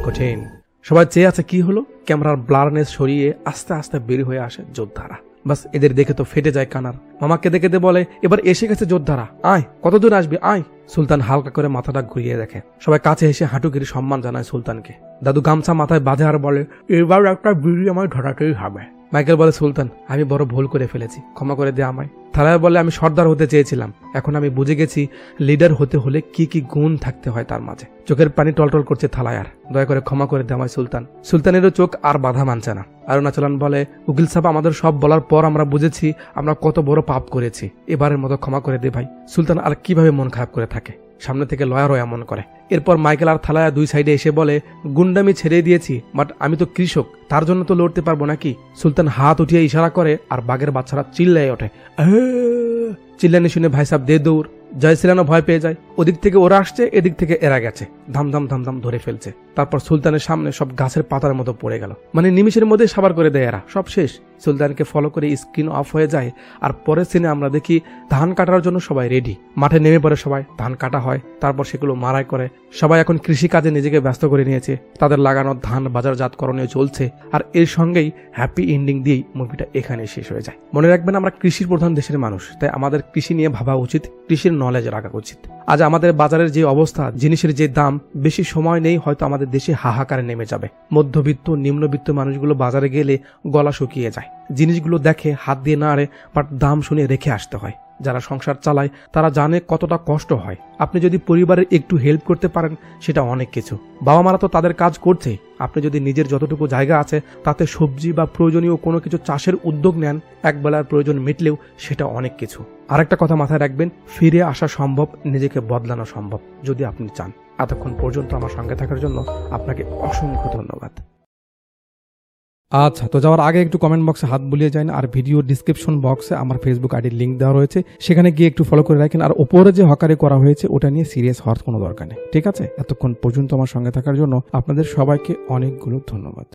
কঠিন। সবাই চেয়ে আছে কি হলো। ক্যামেরার ব্লারনেস সরিয়ে আস্তে আস্তে বের হয়ে আসে যোদ্ধারা। বাস এদের দেখে তো ফেটে যায় কানার। মামাকে দেখে বলে, এবার এসে গেছে যোদ্ধারা, আয়, কতদূর আসবি আয়। সুলতান হালকা করে মাথাটা ঘুরিয়ে দেখে। সবাই কাছে এসে হাঁটু গিরে সম্মান জানায় সুলতানকে। দাদু গামছা মাথায় বাঁধে আর বলে, এবার একটা বিড়ি আমায় ধরাতেই হবে। মাইকেল বলে, সুলতান আমি বড় ভুল করে ফেলেছি, ক্ষমা করে দে আমায়। থালায় বলে, আমি সর্দার হতে চেয়েছিলাম, এখন আমি বুঝে গেছি লিডার হতে হলে কি কি গুণ থাকতে হয় তার মাঝে। চোখের পানি টলটল করছে থালায়ার, দয়া করে ক্ষমা করে দে আমায় সুলতান। সুলতানেরও চোখ আর বাধা মানছে না। অরুণাচলান বলে, উকিল সাহেব আমাদের সব বলার পর আমরা বুঝেছি আমরা কত বড় পাপ করেছি, এবারের মতো ক্ষমা করে দে ভাই। সুলতান আর কিভাবে মন খারাপ করে থাকে, সামনে থেকে লয়ারও এমন করে। এরপর মাইকেল আর থালায়া দুই সাইডে এসে বলে, গুন্ডামি ছেড়ে দিয়েছি, বাট আমি তো কৃষক, তার জন্য তো লড়তে পারবো নাকি। সুলতান হাত উঠিয়ে ইশারা করে আর বাঘের বাচ্চারা চিল্লায় ওঠে। চিল্লানি শুনে ভাই সাহেব দে দৌড়। জয়সিলানও ভয় পেয়ে যায়। ওদিক থেকে ওরা আসছে, এদিক থেকে এরা গেছে, ধামধাম ধামধাম ধরে ফেলছে। তারপর সুলতানের সামনে সব গাছের পাতার মতো পড়ে গেল, মানে নিমিষের মধ্যে সাবার করে দেয় এরা, সব শেষ। সুলতানকে ফলো করে স্ক্রিন অফ হয়ে যায়। আর পরের সিনে আমরা দেখি ধান কাটার জন্য সবাই রেডি, মাঠে নেমে পড়ে সবাই, ধান কাটা হয়, তারপর সেগুলো মারাই করে। সবাই এখন কৃষি কাজে নিজেকে ব্যস্ত করে নিয়েছে, তাদের লাগানো ধান বাজারজাতকরণে চলছে। আর এর সঙ্গেই হ্যাপি এন্ডিং দিয়েই মুভিটা এখানে শেষ হয়ে যায়। মনে রাখবেন আমরা কৃষির প্রধান দেশের মানুষ, তাই আমাদের কৃষি নিয়ে ভাবা উচিত, কৃষির নলেজ রাখা উচিত। আজ আমাদের বাজারের যে অবস্থা, জিনিসের যে দাম, বেশি সময় নেই হয়তো আমাদের দেশে হাহাকারে নেমে যাবে। মধ্যবিত্ত নিম্নবিত্ত মানুষগুলো বাজারে গেলে গলা শুকিয়ে যায়, জিনিসগুলো দেখে হাত দিয়ে নাড়ে, বাট দাম শুনে রেখে আসতে হয়। যারা সংসার চালায় তারা জানে কতটা কষ্ট হয়। আপনি যদি পরিবারের একটু হেল্প করতে পারেন সেটা অনেক কিছু। বাবা মারা তো তাদের কাজ করছেই, আপনি যদি নিজের যতটুকু জায়গা আছে তাতে সবজি বা প্রয়োজনীয় কোনো কিছু চাষের উদ্যোগ নেন, একবেলার প্রয়োজন মিটলেও সেটা অনেক কিছু। আরেকটা কথা মাথায় রাখবেন, ফিরে আসা সম্ভব, নিজেকে বদলানো সম্ভব যদি আপনি চান। এতক্ষণ পর্যন্ত আমার সঙ্গে থাকার জন্য আপনাকে অসংখ্য ধন্যবাদ। আচ্ছা, তো যাওয়ার আগে একটু কমেন্ট বক্সে হাত বুলিয়ে যায় না, আর ভিডিও ডিসক্রিপশন বক্সে আমার ফেসবুক আইডির লিঙ্ক দেওয়া রয়েছে, সেখানে গিয়ে একটু ফলো করে রাখেন। আর ওপরে যে হকারি করা হয়েছে ওটা নিয়ে সিরিয়াস হওয়ার কোনো দরকার নেই, ঠিক আছে? এতক্ষণ পর্যন্ত আমার সঙ্গে থাকার জন্য আপনাদের সবাইকে অনেকগুলো ধন্যবাদ।